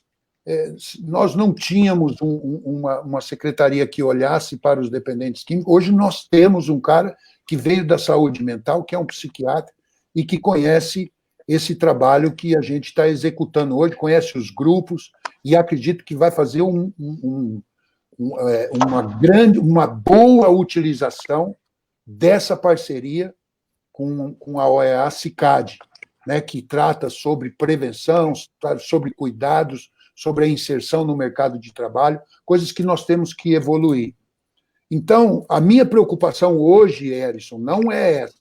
não tínhamos uma secretaria que olhasse para os dependentes químicos, hoje nós temos um cara que veio da saúde mental, que é um psiquiatra, e que conhece esse trabalho que a gente está executando hoje, conhece os grupos, e acredito que vai fazer uma boa utilização dessa parceria com a OEA CICAD, né, que trata sobre prevenção, sobre cuidados, sobre a inserção no mercado de trabalho, coisas que nós temos que evoluir. Então, a minha preocupação hoje, Hérison, não é essa.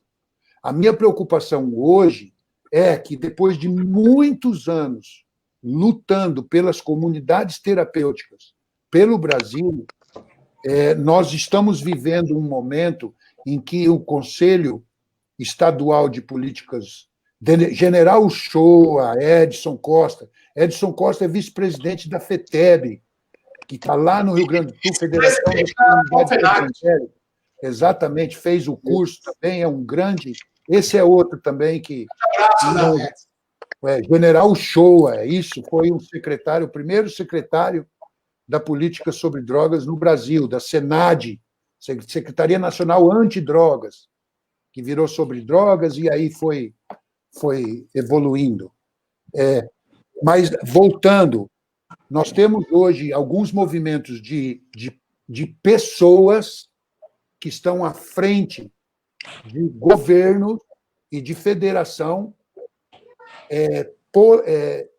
A minha preocupação hoje é que, depois de muitos anos lutando pelas comunidades terapêuticas pelo Brasil, nós estamos vivendo um momento em que o Conselho Estadual de Políticas, General Uchoa, Edson Costa é vice-presidente da FETEB, que está lá no Rio Grande do Sul, Federação das Comunidades Terapêuticas. Exatamente, fez o curso também, é um grande... Esse é outro também que... General Uchoa, isso, foi o primeiro secretário da política sobre drogas no Brasil, da Senad, Secretaria Nacional Antidrogas, que virou sobre drogas e aí foi evoluindo. Mas, voltando, nós temos hoje alguns movimentos de pessoas que estão à frente de governo e de federação,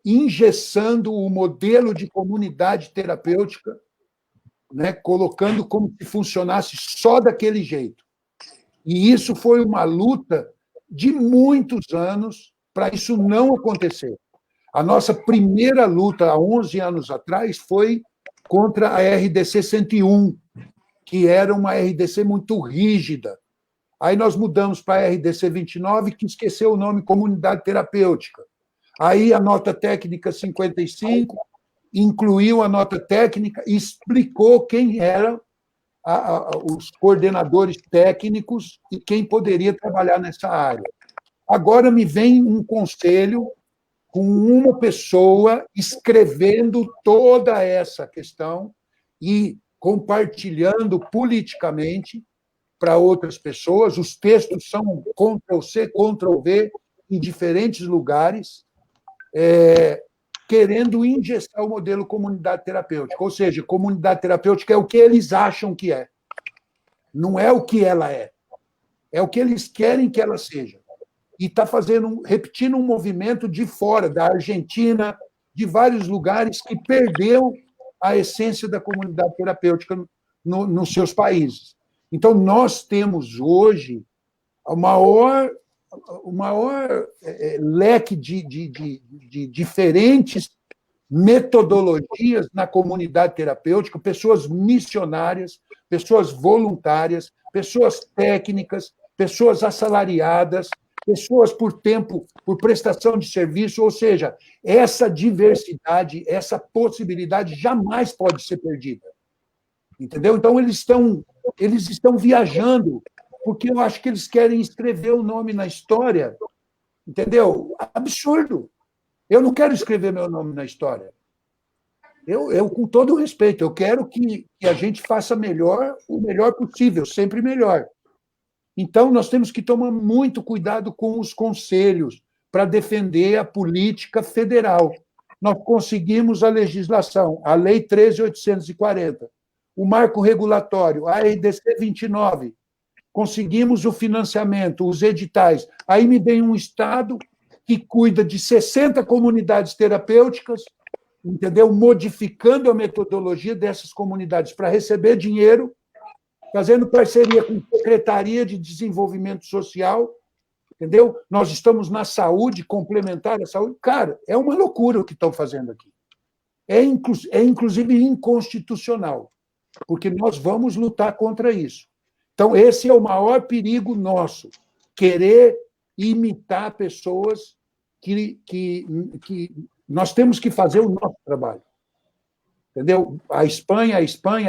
engessando o modelo de comunidade terapêutica, né, colocando como se funcionasse só daquele jeito. E isso foi uma luta de muitos anos para isso não acontecer. A nossa primeira luta, há 11 anos atrás, foi contra a RDC 101, que era uma RDC muito rígida. Aí nós mudamos para a RDC 29, que esqueceu o nome Comunidade Terapêutica. Aí a nota técnica 55 incluiu a nota técnica e explicou quem eram os coordenadores técnicos e quem poderia trabalhar nessa área. Agora me vem um conselho com uma pessoa escrevendo toda essa questão e compartilhando politicamente para outras pessoas. Os textos são Ctrl+C, Ctrl+V em diferentes lugares, querendo engessar o modelo comunidade terapêutica. Ou seja, comunidade terapêutica é o que eles acham que é. Não é o que ela é. É o que eles querem que ela seja. E está repetindo um movimento de fora, da Argentina, de vários lugares, que perdeu a essência da comunidade terapêutica nos seus países. Então, nós temos hoje o maior leque de diferentes metodologias na comunidade terapêutica, pessoas missionárias, pessoas voluntárias, pessoas técnicas, pessoas assalariadas, pessoas por prestação de serviço, ou seja, essa diversidade, essa possibilidade jamais pode ser perdida. Entendeu? Então, eles estão viajando, porque eu acho que eles querem escrever o nome na história, entendeu? Absurdo. Eu não quero escrever meu nome na história. Eu com todo o respeito, eu quero que a gente faça o melhor possível, sempre melhor. Então, nós temos que tomar muito cuidado com os conselhos para defender a política federal. Nós conseguimos a legislação, a Lei 13.840, o marco regulatório, a RDC 29, conseguimos o financiamento, os editais. Aí me vem um Estado que cuida de 60 comunidades terapêuticas, entendeu? Modificando a metodologia dessas comunidades para receber dinheiro, fazendo parceria com a Secretaria de Desenvolvimento Social, entendeu? Nós estamos na saúde, complementar a saúde. Cara, é uma loucura o que estão fazendo aqui. É inclusive inconstitucional, porque nós vamos lutar contra isso. Então, esse é o maior perigo nosso, querer imitar pessoas que nós temos que fazer o nosso trabalho. Entendeu? A Espanha, a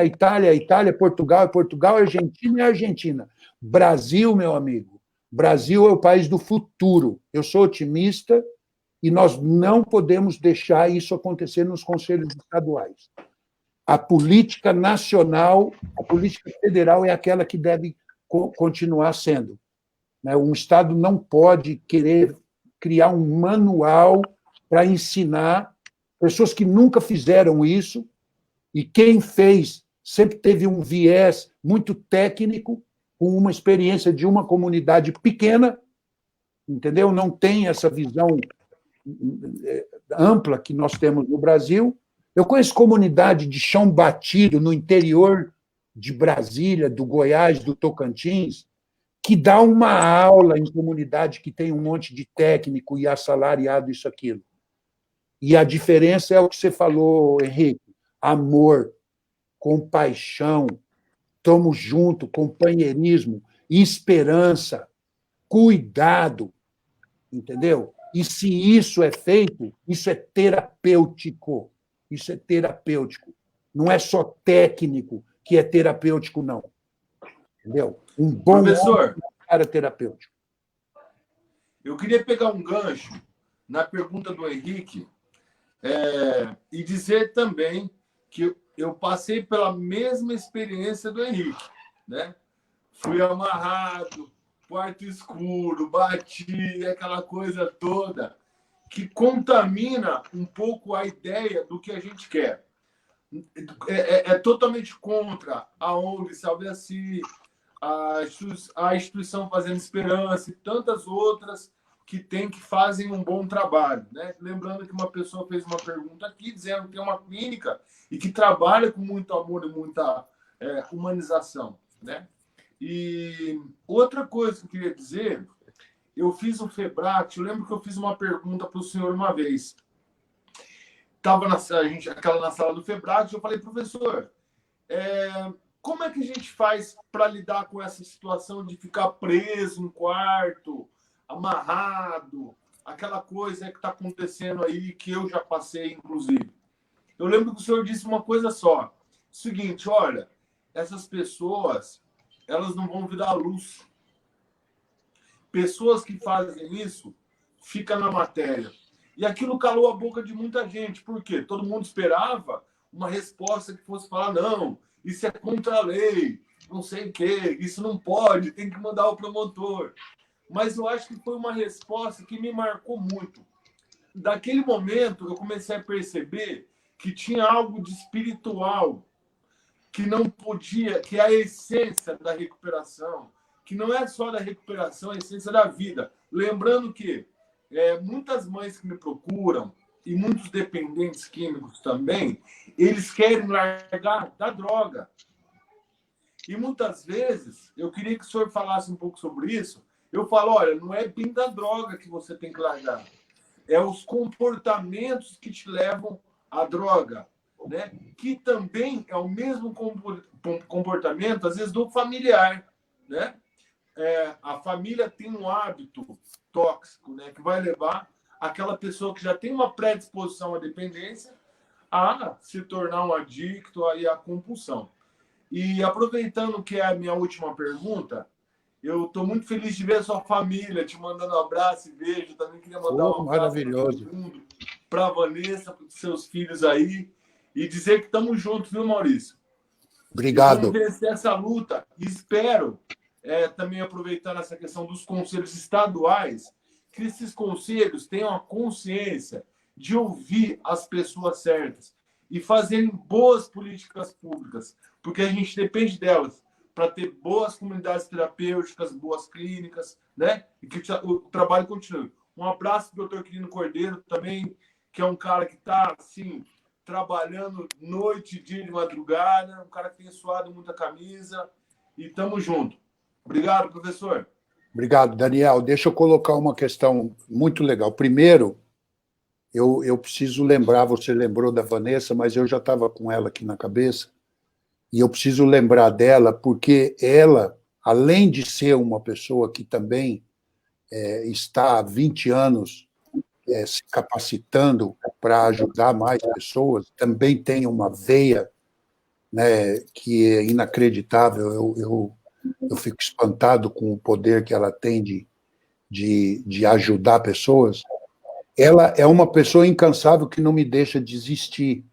Itália, Portugal, a Argentina, a Argentina. Brasil, meu amigo, Brasil é o país do futuro. Eu sou otimista e nós não podemos deixar isso acontecer nos conselhos estaduais. A política nacional, a política federal é aquela que deve continuar sendo. Um Estado não pode querer criar um manual para ensinar pessoas que nunca fizeram isso, e quem fez sempre teve um viés muito técnico, com uma experiência de uma comunidade pequena, entendeu? Não tem essa visão ampla que nós temos no Brasil. Eu conheço comunidade de chão batido no interior de Brasília, do Goiás, do Tocantins, que dá uma aula em comunidade que tem um monte de técnico e assalariado, isso, aquilo. E a diferença é o que você falou, Henrique: amor, compaixão, estamos juntos, companheirismo, esperança, cuidado, entendeu? E se isso é feito, isso é terapêutico. Isso é terapêutico. Não é só técnico que é terapêutico, não. Entendeu? Um bom cara terapêutico. Eu queria pegar um gancho na pergunta do Henrique e dizer também que eu passei pela mesma experiência do Henrique, né? Fui amarrado, quarto escuro, bati, aquela coisa toda que contamina um pouco a ideia do que a gente quer. É totalmente contra a ONG Salve a Si, a instituição Fazendo Esperança e tantas outras que fazem um bom trabalho, né? Lembrando que uma pessoa fez uma pergunta aqui dizendo que é uma clínica e que trabalha com muito amor e muita humanização, né? E outra coisa que eu queria dizer, eu fiz o Febract, eu lembro que eu fiz uma pergunta para o senhor uma vez. Estava na sala do Febract, eu falei: professor, como é que a gente faz para lidar com essa situação de ficar preso no quarto, amarrado, aquela coisa que está acontecendo aí, que eu já passei, inclusive. Eu lembro que o senhor disse uma coisa só. Seguinte, olha, essas pessoas, elas não vão virar luz. Pessoas que fazem isso, ficam na matéria. E aquilo calou a boca de muita gente. Por quê? Todo mundo esperava uma resposta que fosse falar, não, isso é contra a lei, não sei o quê, isso não pode, tem que mandar o promotor. Mas eu acho que foi uma resposta que me marcou muito. Daquele momento, eu comecei a perceber que tinha algo de espiritual, que não podia, que é a essência da recuperação, que não é só da recuperação, é a essência da vida. Lembrando que muitas mães que me procuram, e muitos dependentes químicos também, eles querem largar da droga. E muitas vezes, eu queria que o senhor falasse um pouco sobre isso. Eu falo, olha, não é bem da droga que você tem que largar. É os comportamentos que te levam à droga, né? Que também é o mesmo comportamento, às vezes, do familiar, né? A família tem um hábito tóxico, né? Que vai levar aquela pessoa que já tem uma predisposição à dependência a se tornar um adicto e à compulsão. E aproveitando que é a minha última pergunta, eu estou muito feliz de ver a sua família te mandando um abraço e beijo. Também queria mandar um abraço maravilhoso para a Vanessa, para os seus filhos aí, e dizer que estamos juntos, viu, Maurício? Obrigado. Vamos vencer essa luta. E espero, também aproveitando essa questão dos conselhos estaduais, que esses conselhos tenham a consciência de ouvir as pessoas certas e fazerem boas políticas públicas, porque a gente depende delas para ter boas comunidades terapêuticas, boas clínicas, né? E que o trabalho continue. Um abraço para o Dr. Quirino Cordeiro também, que é um cara que está, assim, trabalhando noite e dia de madrugada, um cara que tem suado muita camisa, e estamos juntos. Obrigado, professor. Obrigado, Daniel. Deixa eu colocar uma questão muito legal. Primeiro, eu preciso lembrar, você lembrou da Vanessa, mas eu já estava com ela aqui na cabeça, e eu preciso lembrar dela, porque ela, além de ser uma pessoa que também está há 20 anos se capacitando para ajudar mais pessoas, também tem uma veia, né, que é inacreditável. Eu fico espantado com o poder que ela tem de ajudar pessoas. Ela é uma pessoa incansável que não me deixa desistir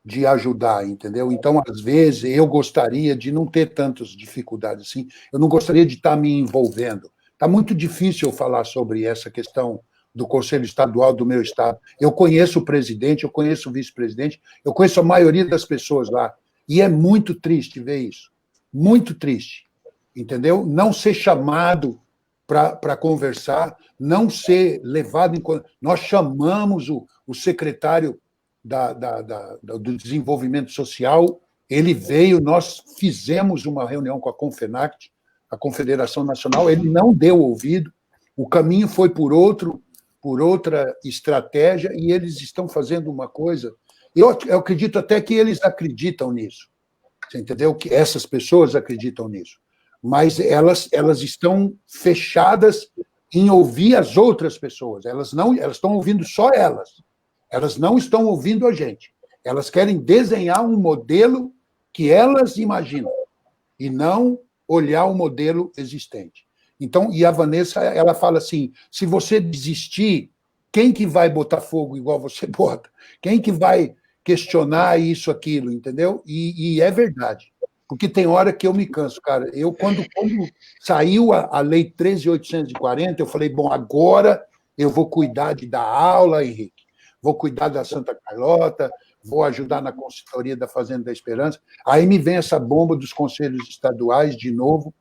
de ajudar, entendeu? Então, às vezes, eu gostaria de não ter tantas dificuldades assim, eu não gostaria de estar me envolvendo. Está muito difícil eu falar sobre essa questão do Conselho Estadual do meu estado. Eu conheço o presidente, eu conheço o vice-presidente, eu conheço a maioria das pessoas lá, e é muito triste ver isso. Muito triste, entendeu? Não ser chamado para conversar, não ser levado em conta. Nós chamamos o secretário do Desenvolvimento Social, ele veio, nós fizemos uma reunião com a Confenact, a Confederação Nacional, ele não deu ouvido, o caminho foi por outra estratégia, e eles estão fazendo uma coisa. Eu acredito até que eles acreditam nisso. Você entendeu? Que essas pessoas acreditam nisso. Mas elas estão fechadas em ouvir as outras pessoas. Elas estão ouvindo só elas. Elas não estão ouvindo a gente. Elas querem desenhar um modelo que elas imaginam e não olhar o modelo existente. Então, e a Vanessa, ela fala assim, se você desistir, quem que vai botar fogo igual você bota? Quem que vai questionar isso, aquilo, entendeu? E é verdade. Porque tem hora que eu me canso, cara. Eu, quando saiu a Lei 13.840, eu falei, bom, agora eu vou cuidar de dar aula, Henrique, vou cuidar da Santa Carlota, vou ajudar na consultoria da Fazenda da Esperança. Aí me vem essa bomba dos conselhos estaduais de novo,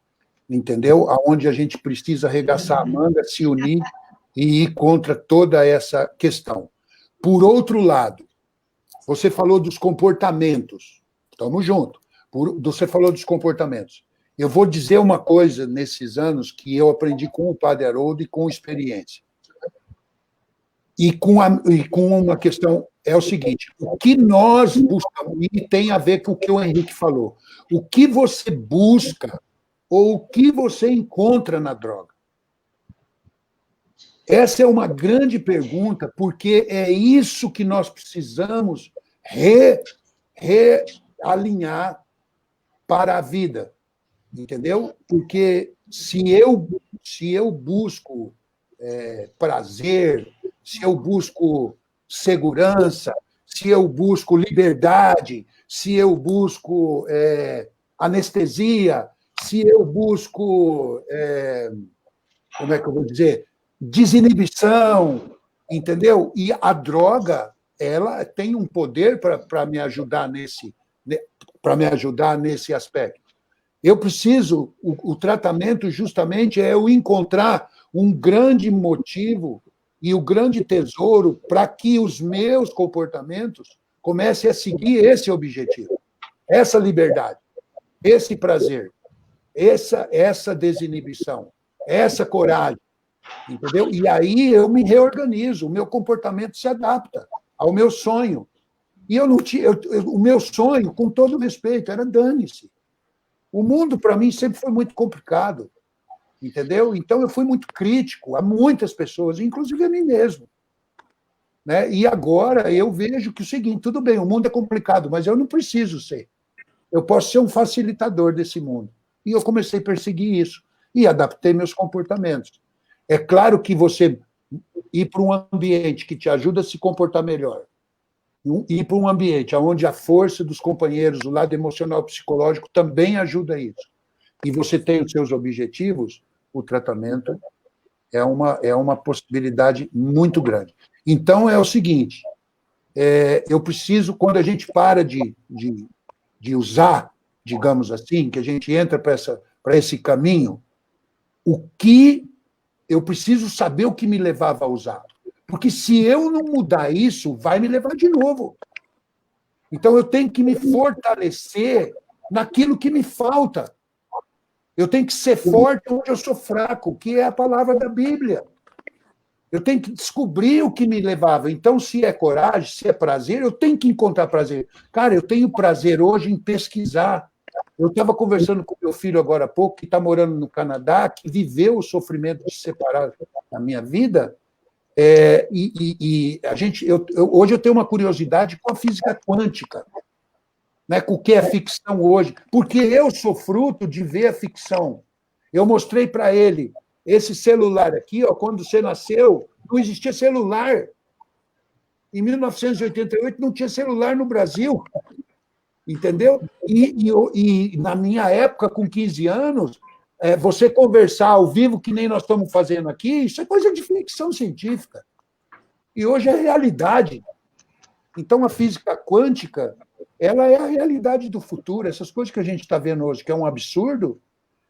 entendeu? Aonde a gente precisa arregaçar a manga, se unir e ir contra toda essa questão. Por outro lado, você falou dos comportamentos. Estamos juntos. Você falou dos comportamentos. Eu vou dizer uma coisa nesses anos que eu aprendi com o Padre Haroldo e com experiência. E com uma questão, é o seguinte, o que nós buscamos, e tem a ver com o que o Henrique falou, o que você busca ou o que você encontra na droga? Essa é uma grande pergunta, porque é isso que nós precisamos realinhar para a vida, entendeu? Porque se eu busco prazer, se eu busco segurança, se eu busco liberdade, se eu busco anestesia, se eu busco, como é que eu vou dizer, desinibição, entendeu? E a droga, ela tem um poder para me ajudar nesse aspecto. Eu preciso, o tratamento justamente é eu encontrar um grande motivo e o grande tesouro para que os meus comportamentos comecem a seguir esse objetivo, essa liberdade, esse prazer, essa desinibição, essa coragem, entendeu? E aí eu me reorganizo, o meu comportamento se adapta ao meu sonho. E eu não tinha, o meu sonho, com todo respeito, era dane-se. O mundo, para mim, sempre foi muito complicado, entendeu? Então, eu fui muito crítico a muitas pessoas, inclusive a mim mesmo. Né? E agora eu vejo que o seguinte, tudo bem, o mundo é complicado, mas eu não preciso ser. Eu posso ser um facilitador desse mundo. E eu comecei a perseguir isso e adaptei meus comportamentos. É claro que você ir para um ambiente que te ajuda a se comportar melhor, ir para um ambiente onde a força dos companheiros, o lado emocional psicológico também ajuda isso, e você tem os seus objetivos, o tratamento é uma possibilidade muito grande. Então, é o seguinte, eu preciso, quando a gente para de usar, digamos assim, que a gente entra para esse caminho, eu preciso saber o que me levava a usar. Porque se eu não mudar isso, vai me levar de novo. Então, eu tenho que me fortalecer naquilo que me falta. Eu tenho que ser forte onde eu sou fraco, que é a palavra da Bíblia. Eu tenho que descobrir o que me levava. Então, se é coragem, se é prazer, eu tenho que encontrar prazer. Cara, eu tenho prazer hoje em pesquisar. Eu estava conversando com meu filho agora há pouco, que está morando no Canadá, que viveu o sofrimento de se separar na minha vida. Hoje eu tenho uma curiosidade com a física quântica, né, com o que é ficção hoje, porque eu sou fruto de ver a ficção. Eu mostrei para ele esse celular aqui, ó, quando você nasceu, não existia celular. Em 1988 não tinha celular no Brasil, entendeu? E na minha época, com 15 anos, você conversar ao vivo, que nem nós estamos fazendo aqui, isso é coisa de ficção científica. E hoje é realidade. Então, a física quântica, ela é a realidade do futuro. Essas coisas que a gente está vendo hoje, que é um absurdo,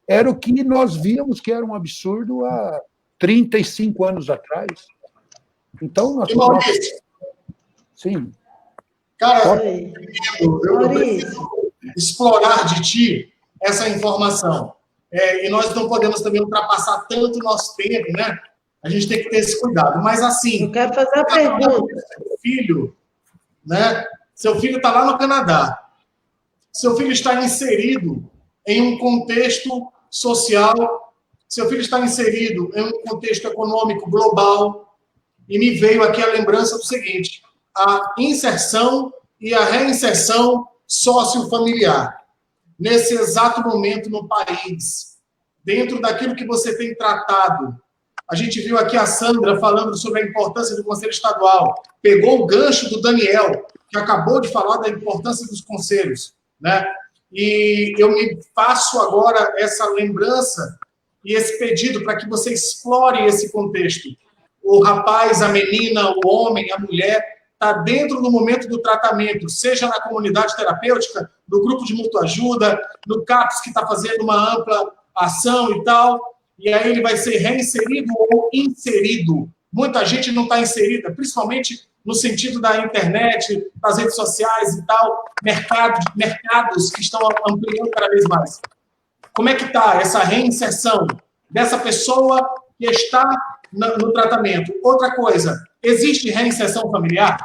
era o que nós víamos que era um absurdo há 35 anos atrás. Então, sim. Cara, eu preciso explorar de ti essa informação. E nós não podemos também ultrapassar tanto o nosso tempo, né? A gente tem que ter esse cuidado. Mas, assim... Eu quero fazer a pergunta. Seu filho, né? Seu filho está lá no Canadá. Seu filho está inserido em um contexto social. Seu filho está inserido em um contexto econômico global. E me veio aqui a lembrança do seguinte: a inserção e a reinserção sociofamiliar. Nesse exato momento no país, dentro daquilo que você tem tratado. A gente viu aqui a Sandra falando sobre a importância do Conselho Estadual. Pegou o gancho do Daniel, que acabou de falar da importância dos conselhos, né? E eu me faço agora essa lembrança e esse pedido para que você explore esse contexto. O rapaz, a menina, o homem, a mulher, está dentro do momento do tratamento, seja na comunidade terapêutica, no grupo de mútua ajuda, no CAPS, que está fazendo uma ampla ação e tal, e aí ele vai ser reinserido ou inserido. Muita gente não está inserida, principalmente no sentido da internet, das redes sociais e tal, mercados que estão ampliando cada vez mais. Como é que está essa reinserção dessa pessoa que está no tratamento? Outra coisa, existe reinserção familiar?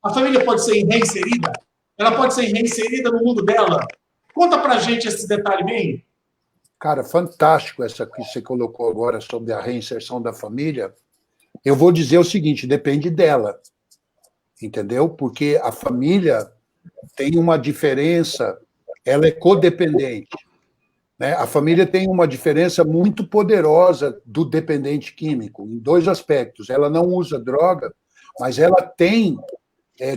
A família pode ser reinserida? Ela pode ser reinserida no mundo dela? Conta pra gente esse detalhe bem. Cara, fantástico essa que você colocou agora sobre a reinserção da família, Eu vou dizer o seguinte, depende dela, entendeu? Porque a família tem uma diferença, ela é codependente, né? A família tem uma diferença muito poderosa do dependente químico, em dois aspectos. Ela não usa droga, mas ela tem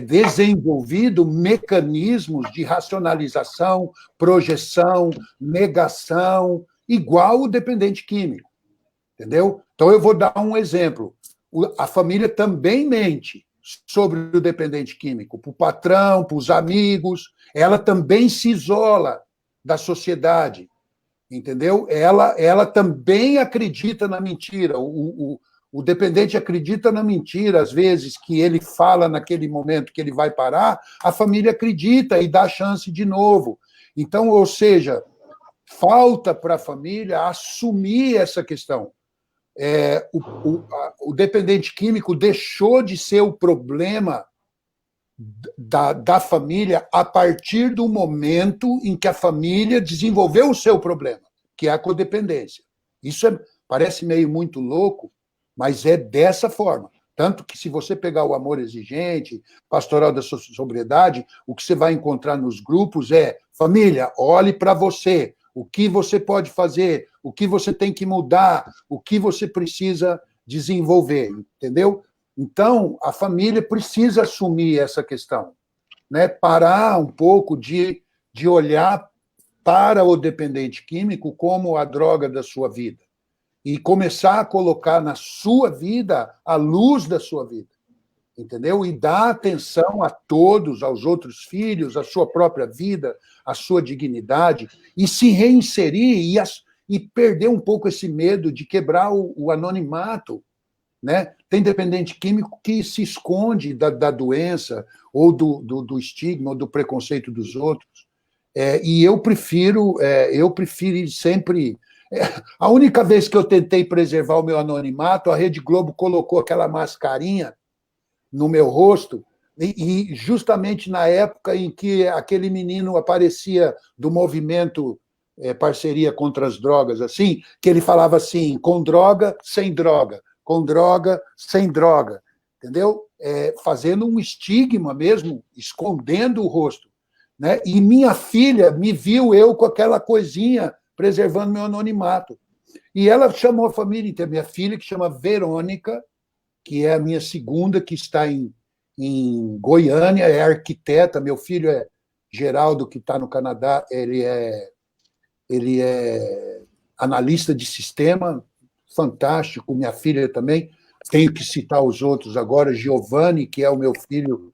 desenvolvido mecanismos de racionalização, projeção, negação, igual o dependente químico, entendeu? Então, eu vou dar um exemplo. A família também mente sobre o dependente químico, para o patrão, para os amigos, ela também se isola da sociedade, entendeu? Ela também acredita na mentira. O dependente acredita na mentira, às vezes, que ele fala naquele momento que ele vai parar, a família acredita e dá chance de novo. Então, ou seja, falta para a família assumir essa questão. O dependente químico deixou de ser o problema da família a partir do momento em que a família desenvolveu o seu problema, que é a codependência. Isso parece meio muito louco, mas é dessa forma. Tanto que, se você pegar o Amor Exigente, Pastoral da Sobriedade, o que você vai encontrar nos grupos é: família, olhe para você, o que você pode fazer, o que você tem que mudar, o que você precisa desenvolver, entendeu? Então, a família precisa assumir essa questão, né? Parar um pouco de olhar para o dependente químico como a droga da sua vida e começar a colocar na sua vida a luz da sua vida, entendeu? E dar atenção a todos, aos outros filhos, à sua própria vida, à sua dignidade, e se reinserir e perder um pouco esse medo de quebrar o anonimato, né? Tem dependente químico que se esconde da doença, ou do estigma, ou do preconceito dos outros. E eu prefiro sempre... A única vez que eu tentei preservar o meu anonimato, a Rede Globo colocou aquela mascarinha no meu rosto, e justamente na época em que aquele menino aparecia do movimento Parceria contra as Drogas, assim, que ele falava assim: com droga, sem droga, com droga, sem droga, entendeu? Fazendo um estigma mesmo, escondendo o rosto, né? E minha filha me viu eu com aquela coisinha, preservando meu anonimato. E ela chamou a família inteira. Minha filha, que chama Verônica, que é a minha segunda, que está em Goiânia, é arquiteta. Meu filho é Geraldo, que está no Canadá, ele é analista de sistema, fantástico. Minha filha também. Tenho que citar os outros agora. Giovanni, que é o meu filho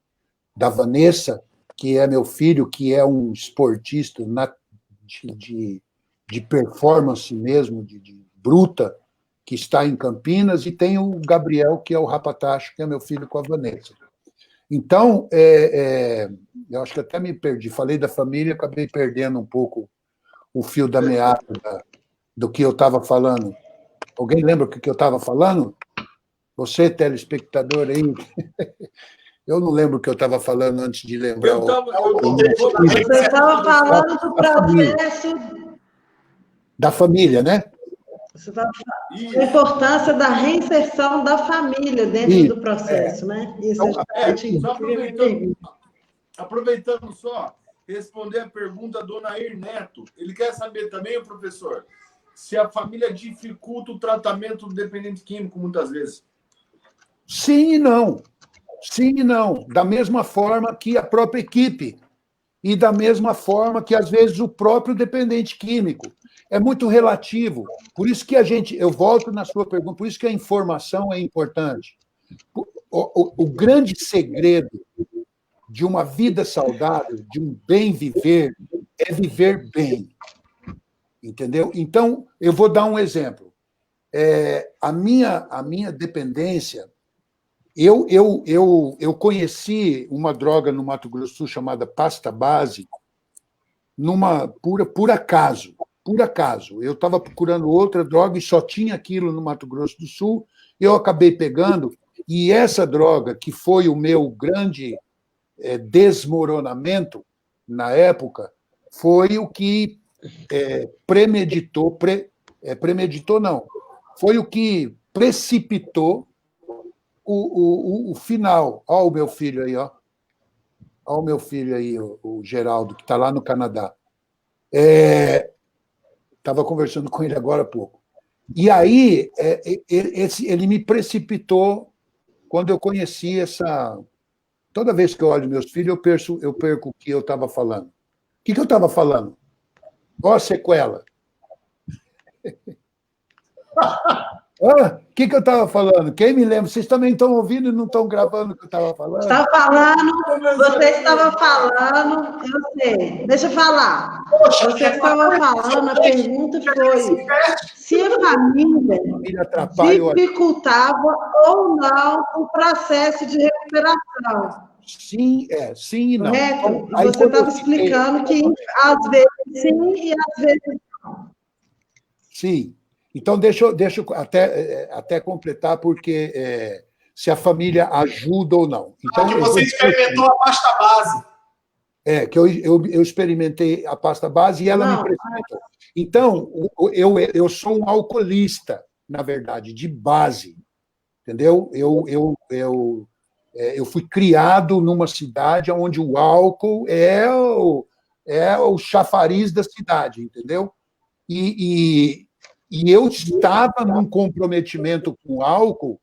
da Vanessa, que é meu filho, que é um esportista de performance mesmo, de bruta, que está em Campinas, e tem o Gabriel, que é o Rapatacho, que é meu filho com a Vanessa. Então, eu acho que até me perdi. Falei da família, acabei perdendo um pouco o fio da meada do que eu estava falando. Alguém lembra o que eu estava falando? Você, telespectador aí... Eu não lembro o que eu estava falando antes de lembrar. Você estava falando do processo... Da família, né? Você estava falando da importância da reinserção da família dentro do processo, né? Isso só aproveitando só, responder a pergunta do Nair Neto. Ele quer saber também, professor, se a família dificulta o tratamento do dependente químico, muitas vezes. Sim e não. Sim e não. Da mesma forma que a própria equipe. E da mesma forma que, às vezes, o próprio dependente químico. É muito relativo. Por isso que eu volto na sua pergunta, por isso que a informação é importante. O grande segredo de uma vida saudável, de um bem viver, é viver bem. Entendeu? Então, eu vou dar um exemplo. A minha dependência... Eu conheci uma droga no Mato Grosso do Sul chamada pasta base, por acaso. Por acaso. Eu estava procurando outra droga e só tinha aquilo no Mato Grosso do Sul. Eu acabei pegando, e essa droga, que foi o meu grande desmoronamento na época, foi o que premeditou não, foi o que precipitou o final. Olha o meu filho aí, ó. Olha o meu filho aí, o Geraldo, que está lá no Canadá. Estava conversando com ele agora há pouco. E aí, ele me precipitou quando eu conheci essa... Toda vez que eu olho meus filhos, eu perco o que eu estava falando. O que eu estava falando? Qual a sequela? O que eu estava falando? Quem me lembra? Vocês também estão ouvindo e não estão gravando o que eu estava falando? Você estava falando, eu sei. Deixa eu falar. Você estava falando, a pergunta foi se a família dificultava ou não o processo de recuperação. Sim e não. Correto? E você estava explicando que às vezes sim e às vezes não. Sim. Então, deixa eu até completar, porque se a família ajuda ou não. Então, que você experimentou a pasta base. Que eu experimentei a pasta base e ela me precipitou. Então, eu sou um alcoolista, na verdade, de base. Entendeu? Eu fui criado numa cidade onde o álcool é o chafariz da cidade, entendeu? E eu estava num comprometimento com o álcool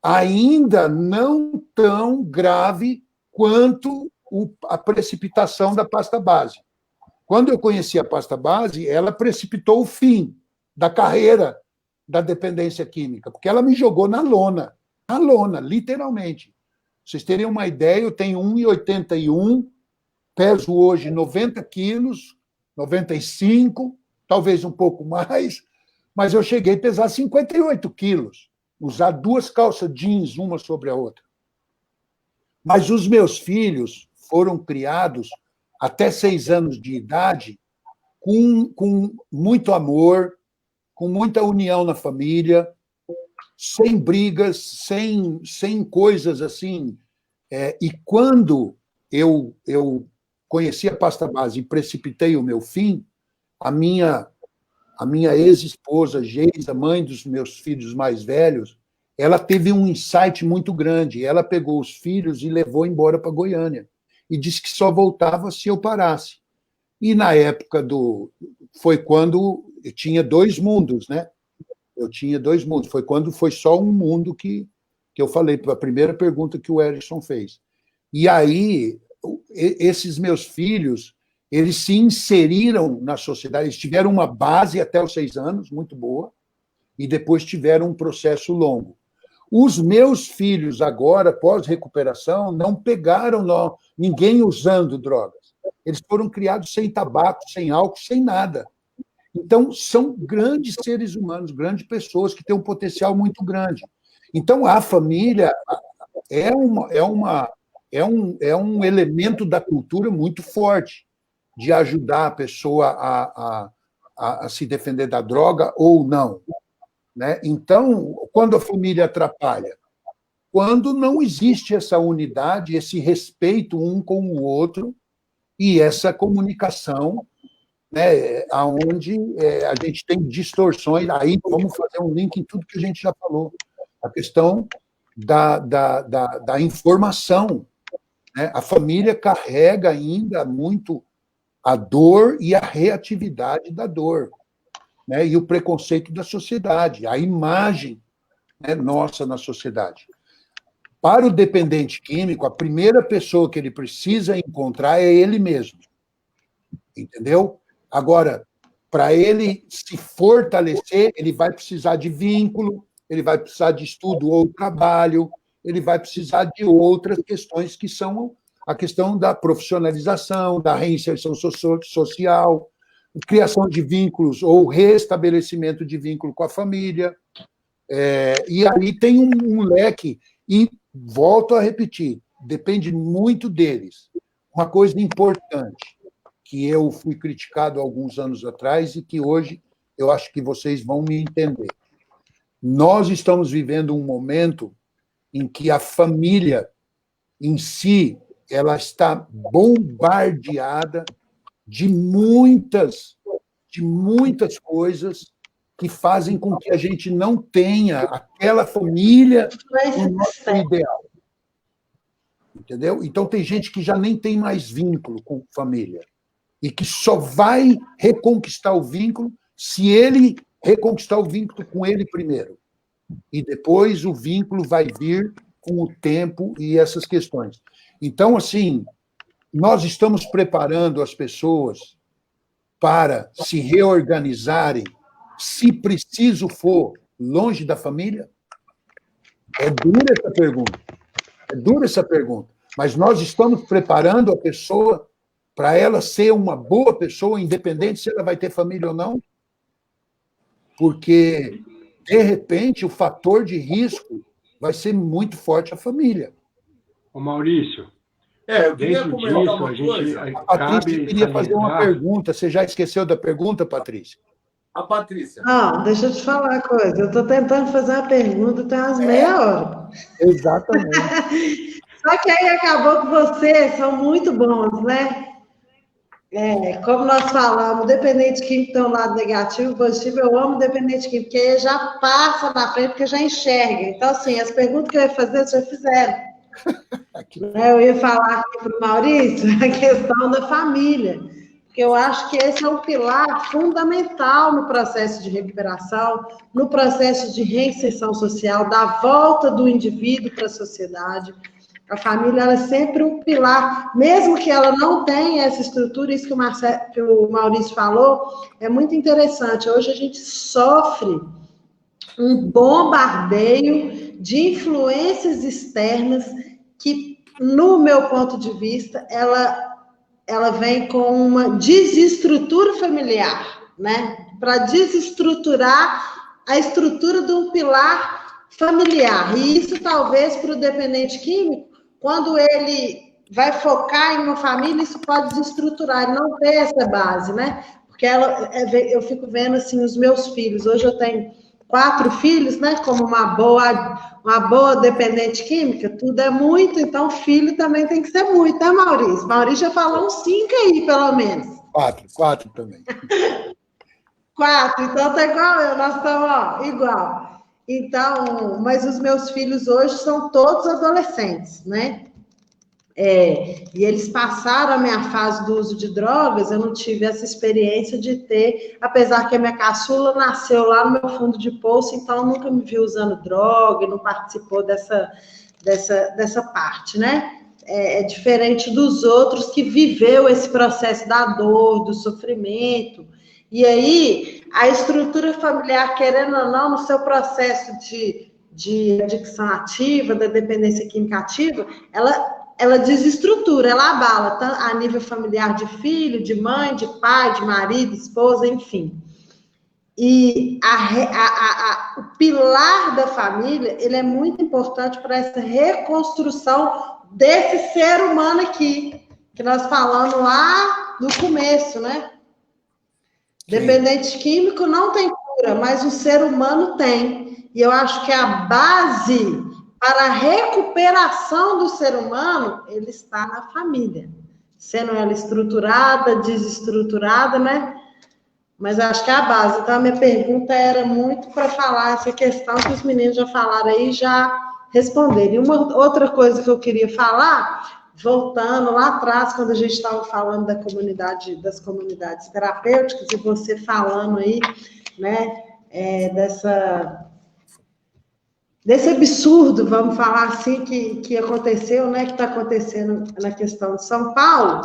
ainda não tão grave quanto a precipitação da pasta base. Quando eu conheci a pasta base, ela precipitou o fim da carreira da dependência química, porque ela me jogou na lona, literalmente. Pra vocês terem uma ideia, eu tenho 1,81, peso hoje 90 quilos, 95, talvez um pouco mais, mas eu cheguei a pesar 58 quilos, usar 2 calças jeans, uma sobre a outra. Mas os meus filhos foram criados até 6 anos de idade com muito amor, com muita união na família, sem brigas, sem coisas assim. E quando eu conheci a pasta base e precipitei o meu fim, a minha ex-esposa, Geisa, mãe dos meus filhos mais velhos, ela teve um insight muito grande. Ela pegou os filhos e levou embora para Goiânia. E disse que só voltava se eu parasse. E na época foi quando eu tinha 2 mundos, né? Eu tinha 2 mundos. Foi quando foi só um mundo que eu falei, para a primeira pergunta que o Erickson fez. E aí, esses meus filhos, eles se inseriram na sociedade, eles tiveram uma base até os 6 anos, muito boa, e depois tiveram um processo longo. Os meus filhos, agora, pós-recuperação, não pegaram ninguém usando drogas. Eles foram criados sem tabaco, sem álcool, sem nada. Então, são grandes seres humanos, grandes pessoas que têm um potencial muito grande. Então, a família é um elemento da cultura muito forte, de ajudar a pessoa a se defender da droga ou não. Né? Então, quando a família atrapalha? Quando não existe essa unidade, esse respeito um com o outro e essa comunicação, né, onde a gente tem distorções. Aí vamos fazer um link em tudo que a gente já falou. A questão da informação. Né? A família carrega ainda muito a dor e a reatividade da dor. Né, e o preconceito da sociedade, a imagem, né, nossa na sociedade. Para o dependente químico, a primeira pessoa que ele precisa encontrar é ele mesmo. Entendeu? Agora, para ele se fortalecer, ele vai precisar de vínculo, ele vai precisar de estudo ou trabalho, ele vai precisar de outras questões que são a questão da profissionalização, da reinserção social, criação de vínculos ou restabelecimento de vínculo com a família. E aí tem um leque, e volto a repetir, depende muito deles. Uma coisa importante, que eu fui criticado há alguns anos atrás e que hoje eu acho que vocês vão me entender. Nós estamos vivendo um momento em que a família em si ela está bombardeada de muitas coisas que fazem com que a gente não tenha aquela família no nosso ideal. Entendeu? Então, tem gente que já nem tem mais vínculo com família e que só vai reconquistar o vínculo se ele reconquistar o vínculo com ele primeiro. E depois o vínculo vai vir com o tempo e essas questões. Então, assim, nós estamos preparando as pessoas para se reorganizarem, se preciso for, longe da família? É dura essa pergunta. É dura essa pergunta. Mas nós estamos preparando a pessoa para ela ser uma boa pessoa, independente se ela vai ter família ou não? Porque, de repente, o fator de risco vai ser muito forte a família. Ô, Maurício, eu queria dentro comentar disso, uma coisa. A Patrícia queria fazer uma pergunta. Você já esqueceu da pergunta, Patrícia? A Patrícia. Não, deixa eu te falar uma coisa. Eu estou tentando fazer uma pergunta tem umas meia hora. Exatamente. Só que aí acabou que vocês são muito bons, né? Como nós falamos, dependente de quem tem um lado negativo, positivo, eu amo dependente de quem, porque já passa na frente, porque já enxerga. Então, assim, as perguntas que eu ia fazer, vocês já fizeram. Eu ia falar aqui para o Maurício a questão da família, porque eu acho que esse é um pilar fundamental no processo de recuperação, no processo de reinserção social, da volta do indivíduo para a sociedade. A família ela é sempre um pilar, mesmo que ela não tenha essa estrutura, isso que o Maurício falou, é muito interessante. Hoje a gente sofre um bombardeio de influências externas que, no meu ponto de vista, ela vem com uma desestrutura familiar, né? Para desestruturar a estrutura de um pilar familiar. E isso, talvez, para o dependente químico, quando ele vai focar em uma família, isso pode desestruturar, ele não ter essa base, né? Porque eu fico vendo, assim, os meus filhos. Hoje eu tenho 4 filhos, né? Como uma boa dependente química, tudo é muito, então filho também tem que ser muito, né, Maurício? Maurício já falou uns 5 aí, pelo menos. 4 também. 4, então tá igual eu, nós estamos igual. Então, mas os meus filhos hoje são todos adolescentes, né? E eles passaram a minha fase do uso de drogas, eu não tive essa experiência de ter, apesar que a minha caçula nasceu lá no meu fundo de poço, então nunca me viu usando droga, não participou dessa parte, né? É diferente dos outros que viveu esse processo da dor, do sofrimento. E aí, a estrutura familiar, querendo ou não, no seu processo de adicção ativa, da dependência química ativa, ela desestrutura, ela abala, a nível familiar de filho, de mãe, de pai, de marido, esposa, enfim. E o pilar da família, ele é muito importante para essa reconstrução desse ser humano aqui, que nós falamos lá no começo, né? Sim. Dependente químico não tem cura, mas o ser humano tem. E eu acho que a base para a recuperação do ser humano, ele está na família. Sendo ela estruturada, desestruturada, né? Mas acho que é a base. Então, a minha pergunta era muito para falar essa questão que os meninos já falaram aí, já responderam. E uma outra coisa que eu queria falar, voltando lá atrás, quando a gente estava falando das comunidades terapêuticas, e você falando aí, né, desse absurdo, vamos falar assim, que aconteceu, né, que está acontecendo na questão de São Paulo,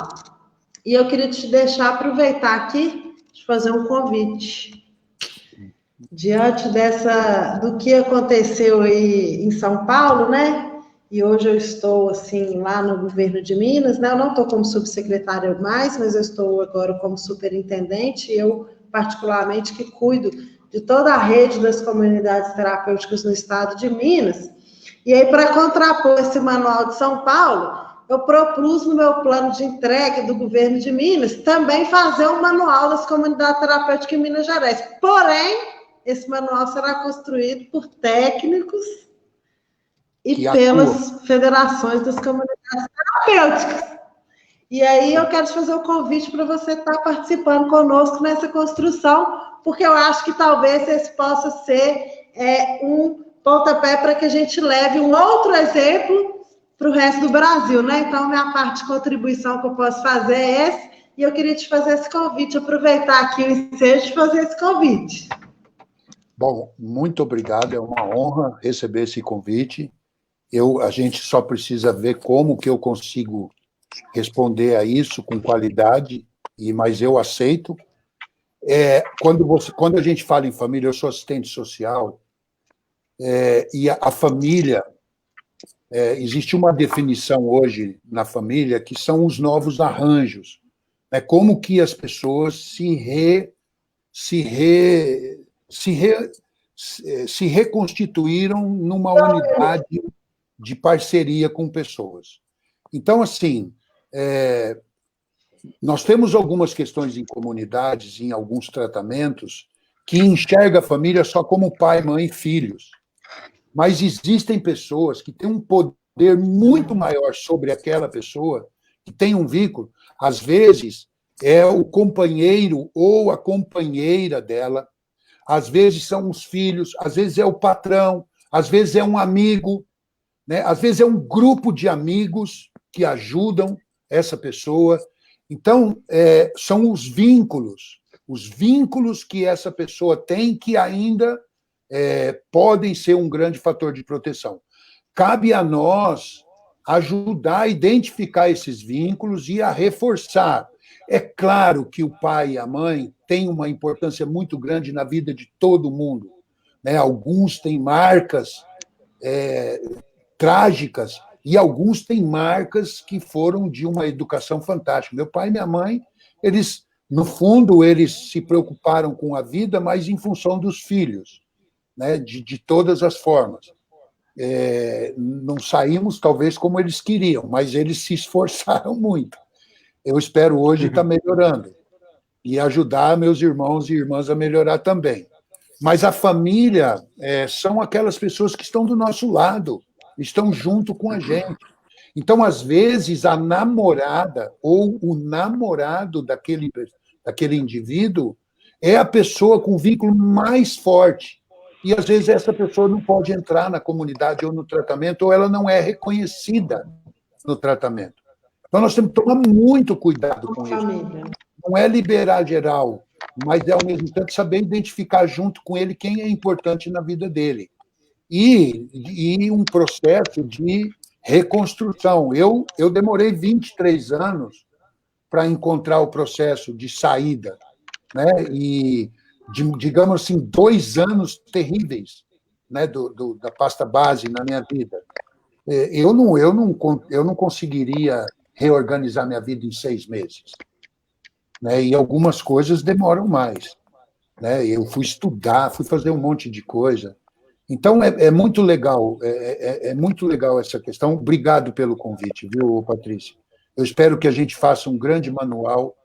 e eu queria te deixar aproveitar aqui, de fazer um convite. Diante do que aconteceu aí em São Paulo, né, e hoje eu estou, assim, lá no governo de Minas, né? Eu não estou como subsecretária mais, mas eu estou agora como superintendente, e eu, particularmente, que cuido de toda a rede das comunidades terapêuticas no estado de Minas. E aí, para contrapor esse manual de São Paulo, eu propus no meu plano de entrega do governo de Minas também fazer um manual das comunidades terapêuticas em Minas Gerais. Porém, esse manual será construído por técnicos e pelas federações das comunidades terapêuticas. E aí eu quero te fazer um convite para você estar participando conosco nessa construção, porque eu acho que talvez esse possa ser um pontapé para que a gente leve um outro exemplo para o resto do Brasil, né? Então, minha parte de contribuição que eu posso fazer é essa, e eu queria te fazer esse convite, aproveitar aqui o ensejo de fazer esse convite. Bom, muito obrigado, é uma honra receber esse convite. A gente só precisa ver como que eu consigo responder a isso com qualidade, mas eu aceito. Quando a gente fala em família, eu sou assistente social, e a família, existe uma definição hoje na família que são os novos arranjos. Como que as pessoas se reconstituíram numa unidade de parceria com pessoas. Então, assim, nós temos algumas questões em comunidades, em alguns tratamentos, que enxerga a família só como pai, mãe e filhos. Mas existem pessoas que têm um poder muito maior sobre aquela pessoa, que tem um vínculo. Às vezes, é o companheiro ou a companheira dela, às vezes são os filhos, às vezes é o patrão, às vezes é um amigo, né? Às vezes é um grupo de amigos que ajudam essa pessoa. Então, são os vínculos que essa pessoa tem que ainda podem ser um grande fator de proteção. Cabe a nós ajudar a identificar esses vínculos e a reforçar. É claro que o pai e a mãe têm uma importância muito grande na vida de todo mundo, né? Alguns têm marcas trágicas e alguns têm marcas que foram de uma educação fantástica. Meu pai e minha mãe, eles, no fundo, eles se preocuparam com a vida, mas em função dos filhos, né? De todas as formas. Não saímos, talvez, como eles queriam, mas eles se esforçaram muito. Eu espero hoje estar melhorando e ajudar meus irmãos e irmãs a melhorar também. Mas a família são aquelas pessoas que estão do nosso lado, estão junto com a gente. Então, às vezes, a namorada ou o namorado daquele indivíduo é a pessoa com o vínculo mais forte. E, às vezes, essa pessoa não pode entrar na comunidade ou no tratamento, ou ela não é reconhecida no tratamento. Então, nós temos que tomar muito cuidado com isso. Não é liberar geral, mas, ao mesmo tempo, saber identificar junto com ele quem é importante na vida dele. E um processo de reconstrução. Eu demorei 23 anos para encontrar o processo de saída, né? E, digamos assim, 2 anos terríveis, né, da pasta base na minha vida. Eu não conseguiria reorganizar minha vida em 6 meses, né? E algumas coisas demoram mais, né? Eu fui estudar, fui fazer um monte de coisa. Então, é muito legal, é muito legal essa questão. Obrigado pelo convite, viu, Patrícia? Eu espero que a gente faça um grande manual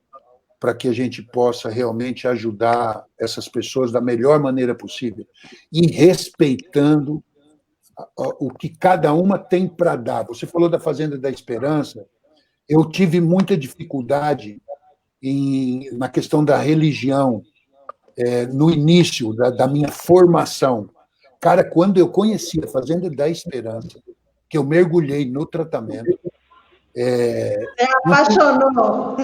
para que a gente possa realmente ajudar essas pessoas da melhor maneira possível e respeitando o que cada uma tem para dar. Você falou da Fazenda da Esperança. Eu tive muita dificuldade na questão da religião no início da minha formação. Cara, quando eu conheci a Fazenda da Esperança, que eu mergulhei no tratamento... apaixonou.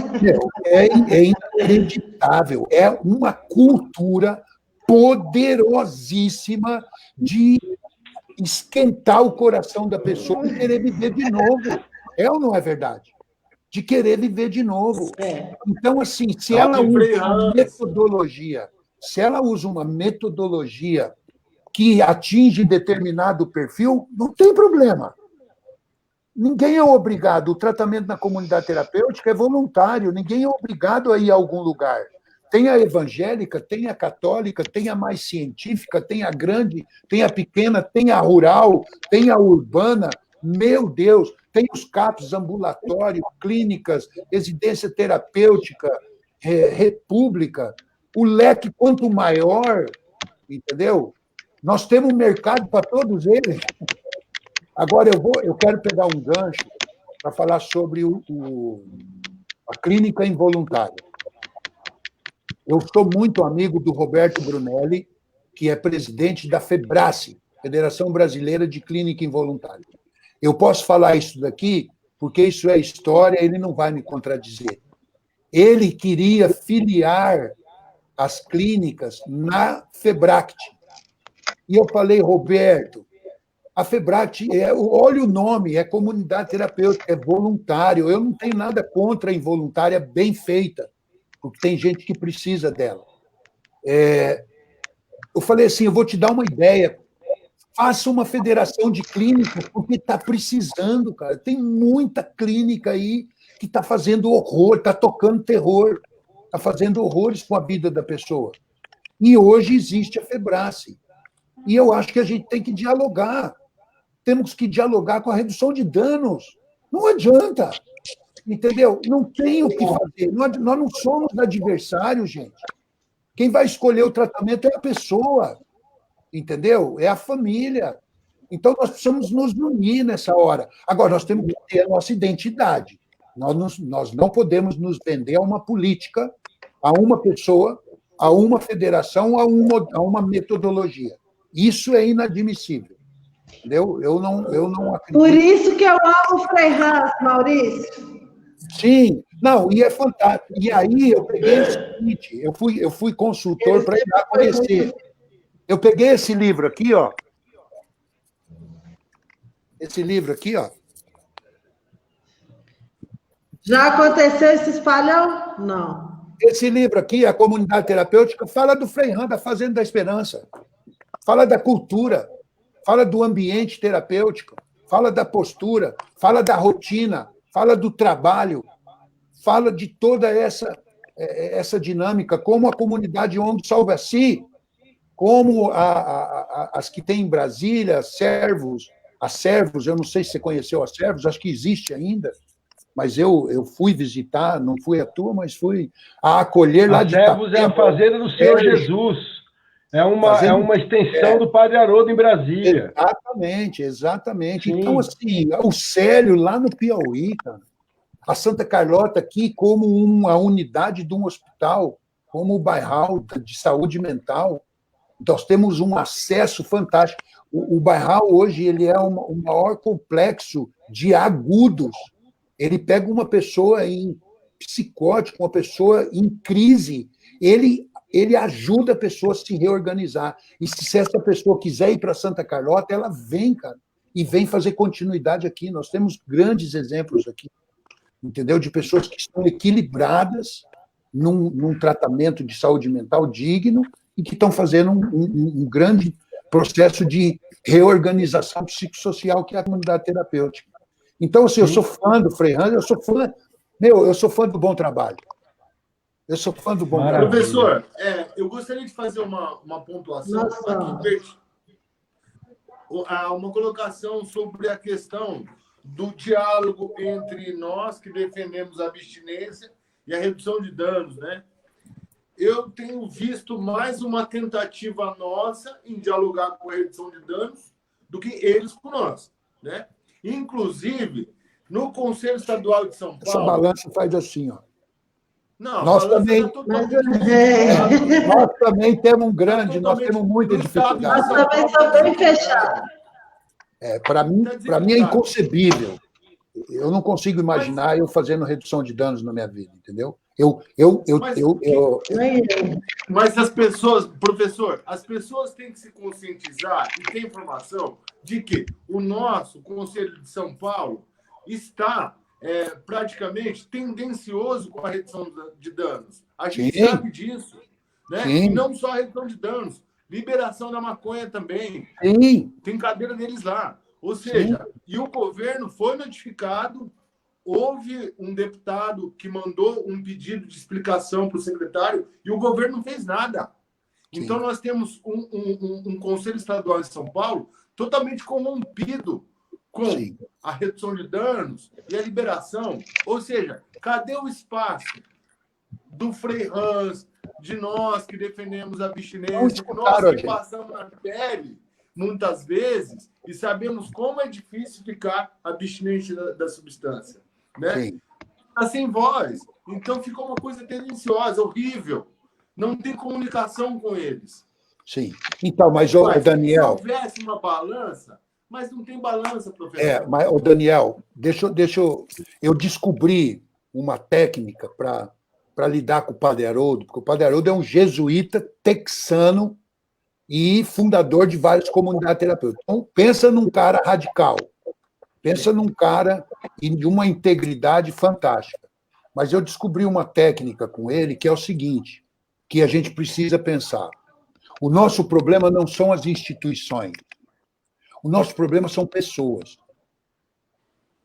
É inacreditável. É uma cultura poderosíssima de esquentar o coração da pessoa e querer viver de novo. É ou não é verdade? De querer viver de novo. Então, assim, se ela usa uma metodologia que atinge determinado perfil, não tem problema. Ninguém é obrigado. O tratamento na comunidade terapêutica é voluntário. Ninguém é obrigado a ir a algum lugar. Tem a evangélica, tem a católica, tem a mais científica, tem a grande, tem a pequena, tem a rural, tem a urbana. Meu Deus, tem os CAPs, ambulatório, clínicas, residência terapêutica, república. O leque, quanto maior, entendeu? Nós temos um mercado para todos eles. Agora, eu quero pegar um gancho para falar sobre a clínica involuntária. Eu sou muito amigo do Roberto Brunelli, que é presidente da FEBRACE, Federação Brasileira de Clínica Involuntária. Eu posso falar isso daqui, porque isso é história, ele não vai me contradizer. Ele queria filiar as clínicas na FEBRACT. E eu falei, Roberto, a FEBRACT, olha o nome, é comunidade terapêutica, é voluntário. Eu não tenho nada contra a involuntária bem feita, porque tem gente que precisa dela. Eu falei assim, eu vou te dar uma ideia, faça uma federação de clínicas, porque está precisando, cara. Tem muita clínica aí que está fazendo horror, está tocando terror, está fazendo horrores com a vida da pessoa. E hoje existe a FEBRACE. E eu acho que a gente tem que dialogar. Temos que dialogar com a redução de danos. Não adianta, entendeu? Não tem o que fazer. Nós não somos adversários, gente. Quem vai escolher o tratamento é a pessoa, entendeu? É a família. Então, nós precisamos nos unir nessa hora. Agora, nós temos que ter a nossa identidade. Nós não podemos nos vender a uma política, a uma pessoa, a uma federação, a uma metodologia. Isso é inadmissível. Entendeu? Eu não acredito. Por isso que eu amo o Frei Hans, Maurício. Sim, não, e é fantástico. E aí eu peguei o seguinte, eu fui consultor para ir lá conhecer. Eu peguei esse livro aqui, ó. Esse livro aqui, ó. Já aconteceu esse espalhão? Não. Esse livro aqui, A Comunidade Terapêutica, fala do Frei Hans, da Fazenda da Esperança. Fala da cultura, fala do ambiente terapêutico, fala da postura, fala da rotina, fala do trabalho, fala de toda essa dinâmica, como a comunidade ONG Salva-si, como as que tem em Brasília, as Servos, eu não sei se você conheceu as Servos, acho que existe ainda, mas eu fui visitar, não fui à toa, mas fui a acolher lá de Servos é a Fazenda do Senhor Jesus. É uma extensão do Padre Haroldo em Brasília. Exatamente. Sim. Então, assim, o Célio lá no Piauí, cara, a Santa Carlota aqui como uma unidade de um hospital, como o Bairral de saúde mental. Nós temos um acesso fantástico. O Bairral hoje ele é o maior complexo de agudos. Ele pega uma pessoa em psicótico, uma pessoa em crise, ele ajuda a pessoa a se reorganizar. E se essa pessoa quiser ir para Santa Carlota, ela vem, cara, e vem fazer continuidade aqui. Nós temos grandes exemplos aqui, entendeu? De pessoas que estão equilibradas num tratamento de saúde mental digno e que estão fazendo um grande processo de reorganização psicossocial, que é a comunidade terapêutica. Então, assim, eu sou fã do Frei Hans, eu sou fã do bom trabalho. Eu sou fã do bom trabalho. Professor, eu gostaria de fazer uma pontuação aqui, uma colocação sobre a questão do diálogo entre nós que defendemos a abstinência e a redução de danos, né? Eu tenho visto mais uma tentativa nossa em dialogar com a redução de danos do que eles com nós, né? Inclusive, no Conselho Estadual de São Paulo... Essa balança faz assim, ó. Não, nós também temos um grande, nós temos muita dificuldade. Nós também somos bem fechados. Para mim é inconcebível. Eu não consigo imaginar eu fazendo redução de danos na minha vida, entendeu? Mas as pessoas, professor, as pessoas têm que se conscientizar e ter informação de que o nosso Conselho de São Paulo está praticamente tendencioso com a redução de danos. A gente sabe disso, né? E não só a redução de danos, liberação da maconha também. Tem cadeira deles lá. Ou seja, e o governo foi notificado, houve um deputado que mandou um pedido de explicação para o secretário e o governo não fez nada. Então, nós temos um Conselho Estadual de São Paulo totalmente corrompido com a redução de danos e a liberação. Ou seja, cadê o espaço do Frei Hans, de nós que defendemos a abstinência, nós que passamos na pele, muitas vezes, e sabemos como é difícil ficar abstinente da substância, né? Está sem voz. Então, ficou uma coisa tendenciosa, horrível. não tem comunicação com eles. Sim. Então, mas, Daniel... Se houvesse uma balança, mas não tem balança, professor. Mas, Daniel, eu descobri uma técnica para lidar com o Padre Haroldo, porque o Padre Haroldo é um jesuíta texano e fundador de várias comunidades terapêuticas. Então, pensa num cara radical, pensa num cara de uma integridade fantástica. Mas eu descobri uma técnica com ele que é o seguinte, que a gente precisa pensar. O nosso problema não são as instituições. O nosso problema são pessoas.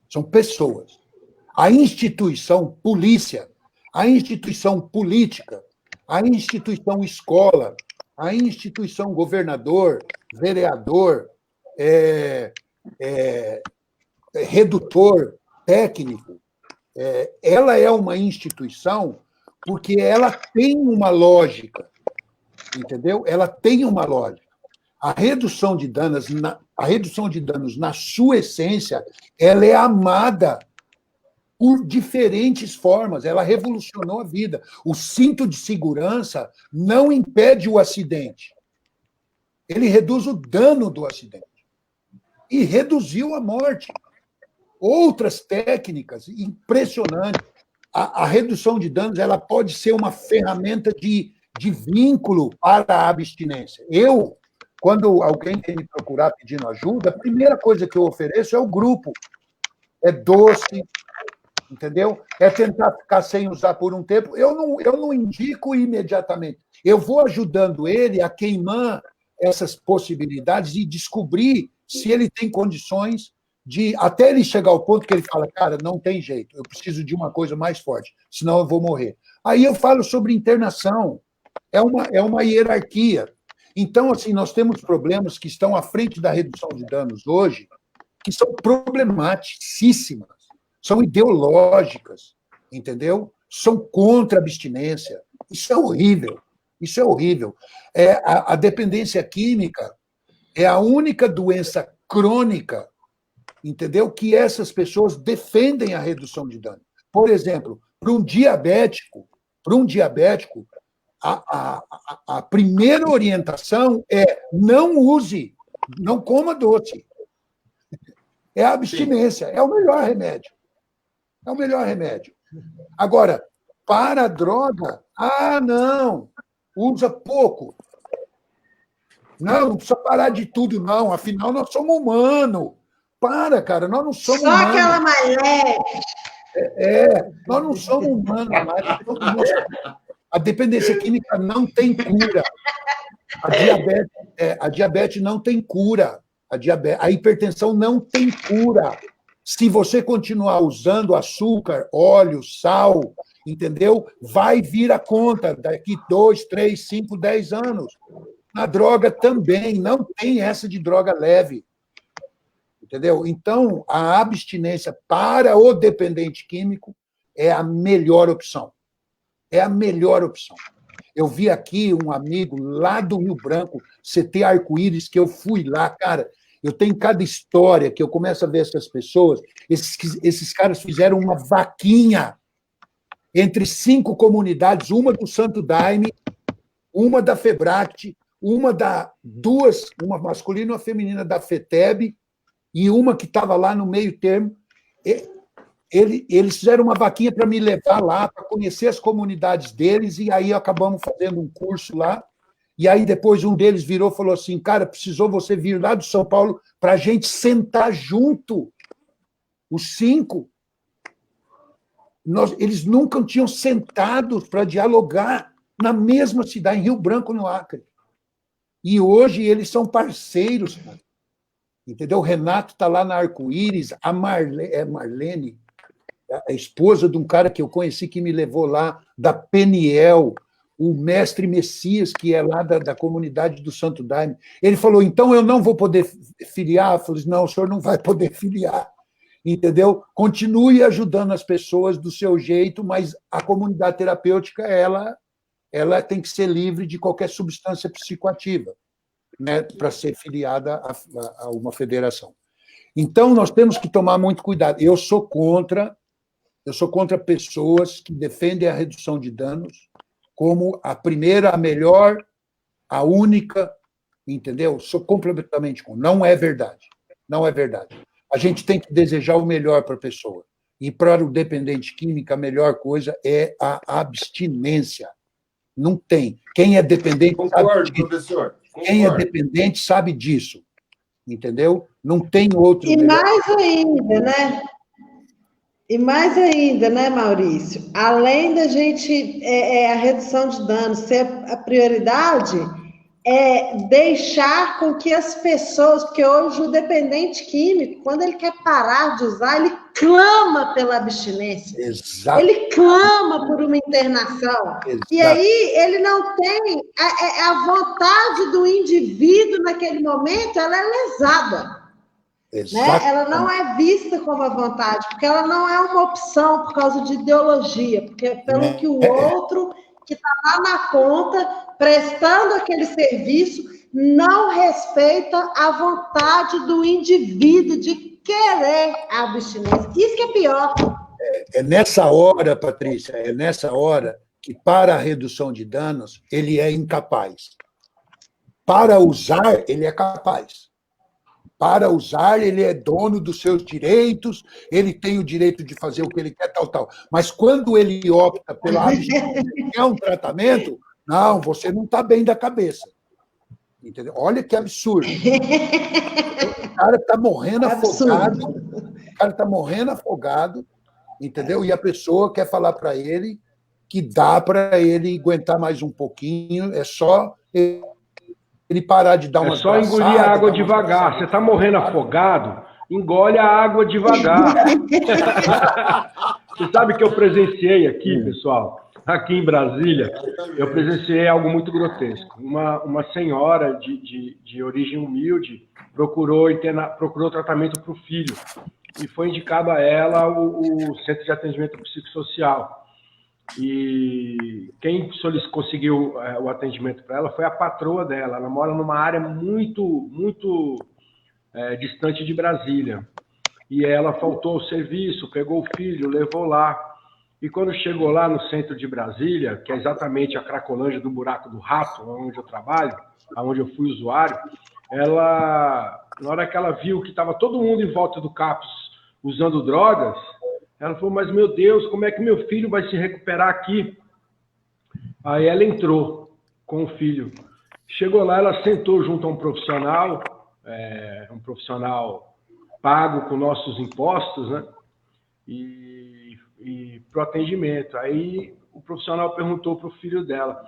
São pessoas. A instituição polícia, a instituição política, a instituição escola, a instituição governador, vereador, redutor, técnico, ela é uma instituição porque ela tem uma lógica, entendeu? Ela tem uma lógica. A redução de danos, na sua essência, ela é amada por diferentes formas. Ela revolucionou a vida. O cinto de segurança não impede o acidente. Ele reduz o dano do acidente. E reduziu a morte. Outras técnicas impressionantes. A redução de danos ela pode ser uma ferramenta de vínculo para a abstinência. Quando alguém tem me procurar pedindo ajuda, a primeira coisa que eu ofereço é o grupo. É doce, entendeu? É tentar ficar sem usar por um tempo. Eu não indico imediatamente. Eu vou ajudando ele a queimar essas possibilidades e descobrir se ele tem condições de... Até ele chegar ao ponto que ele fala, cara, não tem jeito, eu preciso de uma coisa mais forte, senão eu vou morrer. Aí eu falo sobre internação. É uma hierarquia. Então, assim, nós temos problemas que estão à frente da redução de danos hoje, que são problematicíssimas, são ideológicas, entendeu? São contra a abstinência. Isso é horrível. Isso é horrível. A dependência química é a única doença crônica, entendeu? Que essas pessoas defendem a redução de dano. Por exemplo, para um diabético, a primeira orientação é não use, não coma doce. É a abstinência, é o melhor remédio. É o melhor remédio. Agora, para a droga, não, usa pouco. Não precisa parar de tudo, não. Afinal, nós somos humanos. Cara, nós não somos Só humanos. aquela mais leve. Nós não somos humanos mais. A dependência química não tem cura. A diabetes não tem cura. A hipertensão não tem cura. Se você continuar usando açúcar, óleo, sal, entendeu? Vai vir a conta daqui 2, 3, 5, 10 anos. Na droga também, não tem essa de droga leve. Entendeu? Então, a abstinência para o dependente químico é a melhor opção. É a melhor opção. Eu vi aqui um amigo lá do Rio Branco, CT Arco-Íris, que eu fui lá, cara. Eu tenho cada história que eu começo a ver essas pessoas. Esses caras fizeram uma vaquinha entre 5 comunidades, uma do Santo Daime, uma da Febract, uma masculina e uma feminina da FETEB, e uma que estava lá no meio termo. Eles fizeram uma vaquinha para me levar lá, para conhecer as comunidades deles, e aí acabamos fazendo um curso lá. E aí depois um deles virou e falou assim, cara, precisou você vir lá do São Paulo para a gente sentar junto, os 5. Eles nunca tinham sentado para dialogar na mesma cidade, em Rio Branco, no Acre. E hoje eles são parceiros, cara. Entendeu? O Renato está lá na Arco-Íris, a Marlene, a esposa de um cara que eu conheci, que me levou lá, da Peniel, o mestre Messias, que é lá da comunidade do Santo Daime. Ele falou, então eu não vou poder filiar? Eu falei, não, o senhor não vai poder filiar. Entendeu? Continue ajudando as pessoas do seu jeito, mas a comunidade terapêutica, ela tem que ser livre de qualquer substância psicoativa, né, para ser filiada a uma federação. Então, nós temos que tomar muito cuidado. Eu sou contra pessoas que defendem a redução de danos como a primeira, a melhor, a única, entendeu? Sou completamente contra. Não é verdade. Não é verdade. A gente tem que desejar o melhor para a pessoa. E para o dependente químico, a melhor coisa é a abstinência. Não tem. Quem é dependente Concordo, professor. Concordo. Quem é dependente sabe disso. Entendeu? Não tem outro. E mais ainda, né? E mais ainda, né, Maurício? Além da gente, a redução de danos ser a prioridade, deixar com que as pessoas, porque hoje o dependente químico, quando ele quer parar de usar, ele clama pela abstinência. Exato. Ele clama por uma internação. Exato. E aí ele não tem a vontade do indivíduo naquele momento, ela é lesada. Né? Ela não é vista como a vontade, porque ela não é uma opção por causa de ideologia, porque pelo que o outro que está lá na ponta, prestando aquele serviço, não respeita a vontade do indivíduo de querer a abstinência. Isso que é pior. É nessa hora, Patrícia, é nessa hora que, para a redução de danos, ele é incapaz. Para usar, ele é capaz. Para usar, ele é dono dos seus direitos, ele tem o direito de fazer o que ele quer, tal. Mas quando ele opta pela abstinência, que é um tratamento, não, você não está bem da cabeça. Entendeu? Olha que absurdo. O cara está morrendo afogado. O cara está morrendo afogado, entendeu? E a pessoa quer falar para ele que dá para ele aguentar mais um pouquinho, é só ele parar de dar uma. É só engolir a água devagar. Você está morrendo afogado? Engole a água devagar. Você sabe que eu presenciei aqui, pessoal, aqui em Brasília, eu presenciei algo muito grotesco. Uma senhora de origem humilde procurou tratamento para o filho e foi indicado a ela o Centro de Atendimento Psicossocial. E quem conseguiu o atendimento para ela foi a patroa dela. Ela mora numa área muito distante de Brasília. E ela faltou ao serviço, pegou o filho, levou lá. E quando chegou lá no centro de Brasília, que é exatamente a Cracolândia do Buraco do Rato, onde eu trabalho, onde eu fui usuário, na hora que ela viu que estava todo mundo em volta do CAPS usando drogas, ela falou, mas meu Deus, como é que meu filho vai se recuperar aqui? Aí ela entrou com o filho. Chegou lá, ela sentou junto a um profissional pago com nossos impostos, né? E para o atendimento. Aí o profissional perguntou para o filho dela,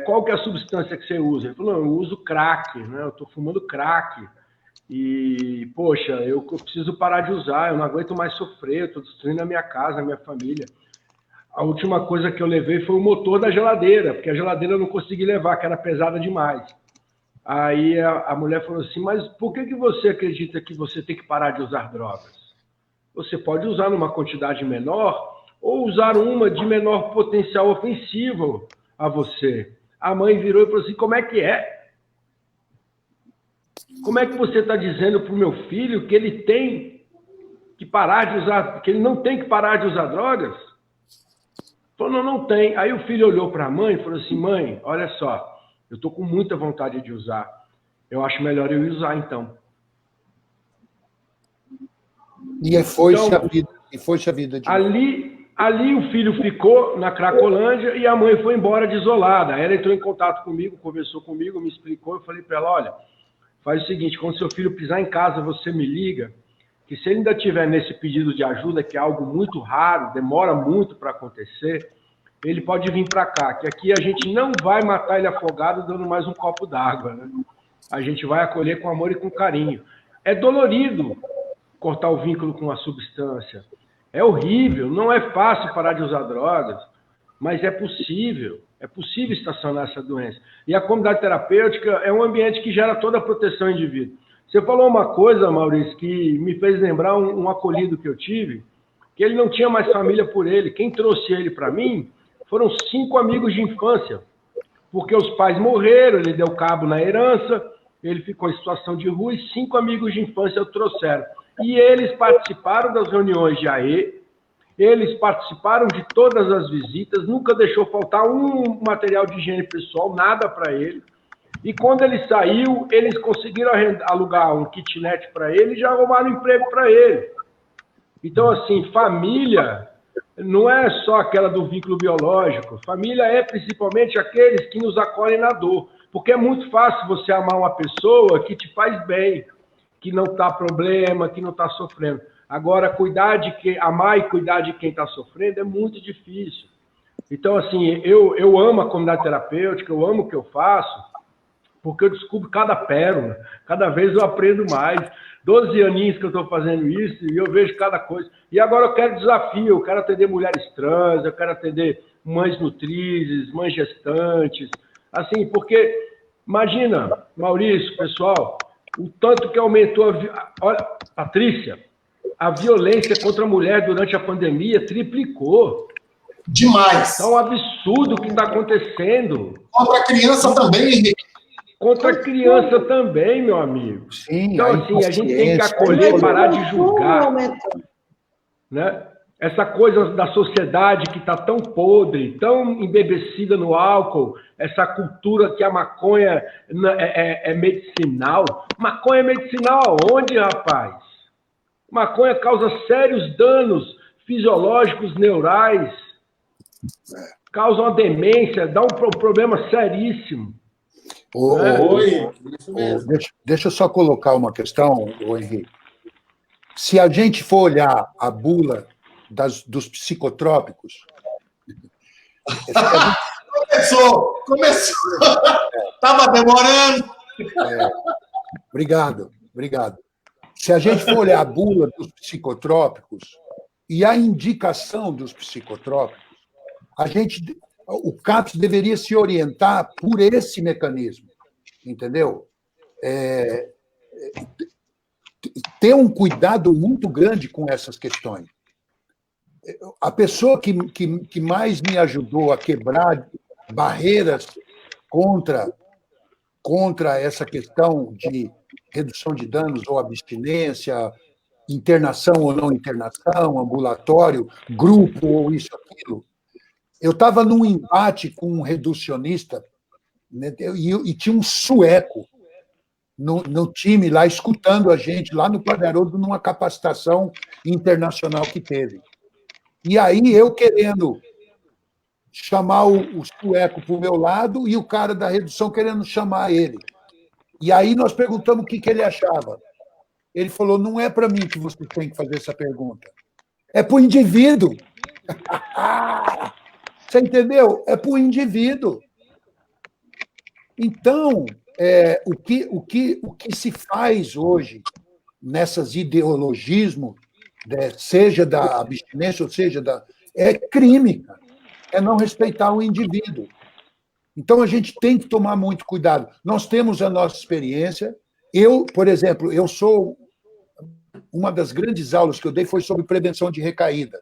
qual que é a substância que você usa? Ele falou, não, eu uso crack, né? Eu estou fumando crack. E, poxa, eu preciso parar de usar, eu não aguento mais sofrer, eu estou destruindo a minha casa, a minha família. A última coisa que eu levei foi o motor da geladeira, porque a geladeira eu não consegui levar, que era pesada demais. Aí a mulher falou assim, mas por que você acredita que você tem que parar de usar drogas? Você pode usar numa quantidade menor ou usar uma de menor potencial ofensivo a você. A mãe virou e falou assim, como é que é? Como é que você está dizendo para o meu filho que ele tem que parar de usar, que ele não tem que parar de usar drogas? Falou, não tem. Aí o filho olhou para a mãe e falou assim, mãe, olha só, eu estou com muita vontade de usar. Eu acho melhor eu usar, então. E foi-se a vida de ali o filho ficou na Cracolândia e a mãe foi embora desolada. Ela entrou em contato comigo, conversou comigo, me explicou. Eu falei para ela, olha, faz o seguinte, quando seu filho pisar em casa, você me liga, que se ele ainda estiver nesse pedido de ajuda, que é algo muito raro, demora muito para acontecer, ele pode vir para cá, que aqui a gente não vai matar ele afogado dando mais um copo d'água, né? A gente vai acolher com amor e com carinho. É dolorido cortar o vínculo com a substância. É horrível, não é fácil parar de usar drogas, mas é possível estacionar essa doença. E a comunidade terapêutica é um ambiente que gera toda a proteção ao indivíduo. Você falou uma coisa, Maurício, que me fez lembrar um acolhido que eu tive, que ele não tinha mais família por ele. Quem trouxe ele para mim foram 5 amigos de infância, porque os pais morreram, ele deu cabo na herança, ele ficou em situação de rua e 5 amigos de infância o trouxeram. E eles participaram das reuniões de AE, Eles participaram de todas as visitas, nunca deixou faltar um material de higiene pessoal, nada para ele. E quando ele saiu, eles conseguiram alugar um kitnet para ele e já arrumaram emprego para ele. Então, assim, família não é só aquela do vínculo biológico. Família é principalmente aqueles que nos acolhem na dor. Porque é muito fácil você amar uma pessoa que te faz bem, que não está problema, que não está sofrendo. Agora, amar e cuidar de quem está sofrendo é muito difícil. Então, assim, eu amo a comunidade terapêutica, eu amo o que eu faço, porque eu descubro cada pérola, cada vez eu aprendo mais. 12 aninhos que eu estou fazendo isso e eu vejo cada coisa. E agora eu quero desafio, eu quero atender mulheres trans, eu quero atender mães nutrizes, mães gestantes, assim, porque, imagina, Maurício, pessoal, o tanto que aumentou olha, Patrícia, a violência contra a mulher durante a pandemia triplicou. Demais. É um absurdo o que está acontecendo. Contra a criança também, Henrique. Contra a criança também, meu amigo. Sim, então, assim, a gente tem que acolher, parar de julgar. Né? Essa coisa da sociedade que está tão podre, tão embebecida no álcool, essa cultura que a maconha é medicinal. Maconha é medicinal aonde, rapaz? Maconha causa sérios danos fisiológicos, neurais, causa uma demência, dá um problema seríssimo. Deixa eu só colocar uma questão, Henrique. Se a gente for olhar a bula dos psicotrópicos... Começou. Estava demorando. Obrigado. Se a gente for olhar a bula dos psicotrópicos e a indicação dos psicotrópicos, o CAPS deveria se orientar por esse mecanismo, entendeu? Ter um cuidado muito grande com essas questões. A pessoa que mais me ajudou a quebrar barreiras contra essa questão de redução de danos ou abstinência, internação ou não internação, ambulatório, grupo ou isso, aquilo. Eu estava num embate com um reducionista, né, e tinha um sueco no time lá, escutando a gente, lá no Plagaroso, numa capacitação internacional que teve. E aí eu querendo chamar o sueco para o meu lado e o cara da redução querendo chamar ele. E aí nós perguntamos o que ele achava. Ele falou, não é para mim que você tem que fazer essa pergunta. É para o indivíduo. Você entendeu? É para o indivíduo. Então, o que se faz hoje nessas ideologismos, seja da abstinência, ou seja, é crime, cara. É não respeitar o indivíduo. Então, a gente tem que tomar muito cuidado. Nós temos a nossa experiência. Eu, por exemplo, uma das grandes aulas que eu dei foi sobre prevenção de recaída,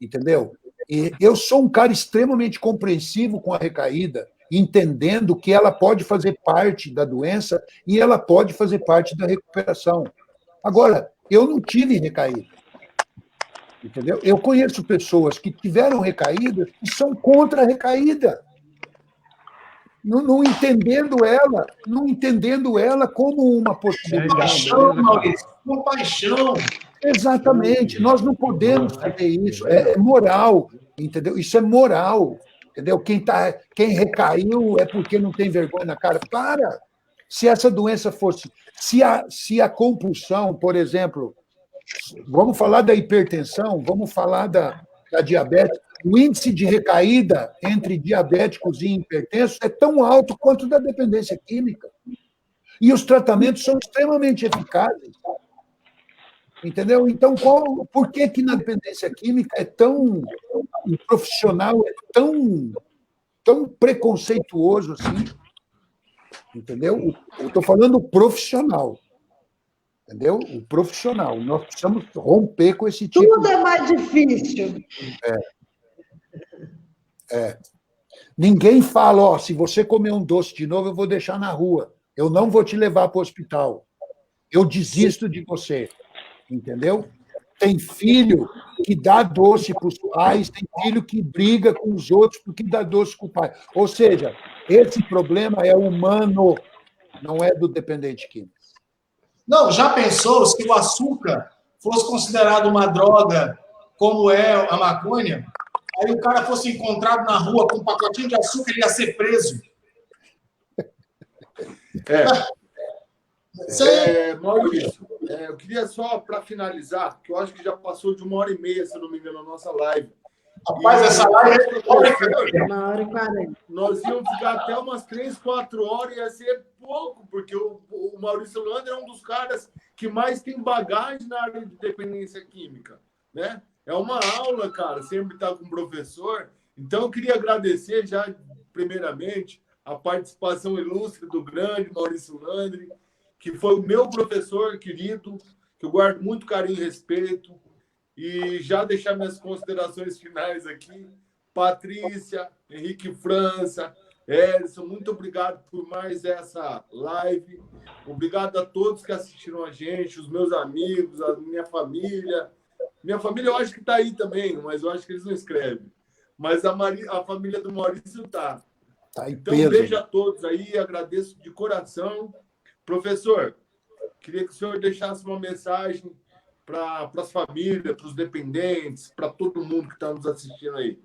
entendeu? E eu sou um cara extremamente compreensivo com a recaída, entendendo que ela pode fazer parte da doença e ela pode fazer parte da recuperação. Agora, eu não tive recaída, entendeu? Eu conheço pessoas que tiveram recaída e são contra a recaída, não entendendo ela como uma possibilidade. Compaixão, Maurício, compaixão. Exatamente, nós não podemos fazer isso, é moral, entendeu? Isso é moral, entendeu? Quem recaiu é porque não tem vergonha na cara. Para! Se essa doença fosse... Se a compulsão, por exemplo, vamos falar da hipertensão, vamos falar da diabetes, o índice de recaída entre diabéticos e hipertensos é tão alto quanto da dependência química. E os tratamentos são extremamente eficazes. Entendeu? Então, por que na dependência química o profissional é tão preconceituoso assim? Entendeu? Eu estou falando profissional. Entendeu? O profissional. Nós precisamos romper com esse tipo... Tudo é mais difícil. Ninguém fala, se você comer um doce de novo, eu vou deixar na rua. Eu não vou te levar para o hospital. Eu desisto de você. Entendeu? Tem filho que dá doce para os pais, tem filho que briga com os outros porque dá doce com o pai. Ou seja, esse problema é humano, não é do dependente químico. Não, já pensou se o açúcar fosse considerado uma droga como é a maconha, aí o cara fosse encontrado na rua com um pacotinho de açúcar, ele ia ser preso. Maurício, eu queria só, para finalizar, que eu acho que já passou de 1h30, se não me engano, a nossa live. Rapaz, essa live é 1h40. Nós íamos ficar até umas 3, 4 horas, ia ser pouco, porque o Maurício Lander é um dos caras que mais tem bagagem na área de dependência química, né? É uma aula, cara, sempre está com o professor. Então, eu queria agradecer já, primeiramente, a participação ilustre do grande Maurício Landri, que foi o meu professor querido, que eu guardo muito carinho e respeito. E já deixar minhas considerações finais aqui. Patrícia, Henrique França, Elison, muito obrigado por mais essa live. Obrigado a todos que assistiram a gente, os meus amigos, a minha família. Minha família eu acho que está aí também, mas eu acho que eles não escrevem. Mas a família do Maurício está. Então, um beijo a todos aí, agradeço de coração. Professor, queria que o senhor deixasse uma mensagem para as famílias, para os dependentes, para todo mundo que está nos assistindo aí.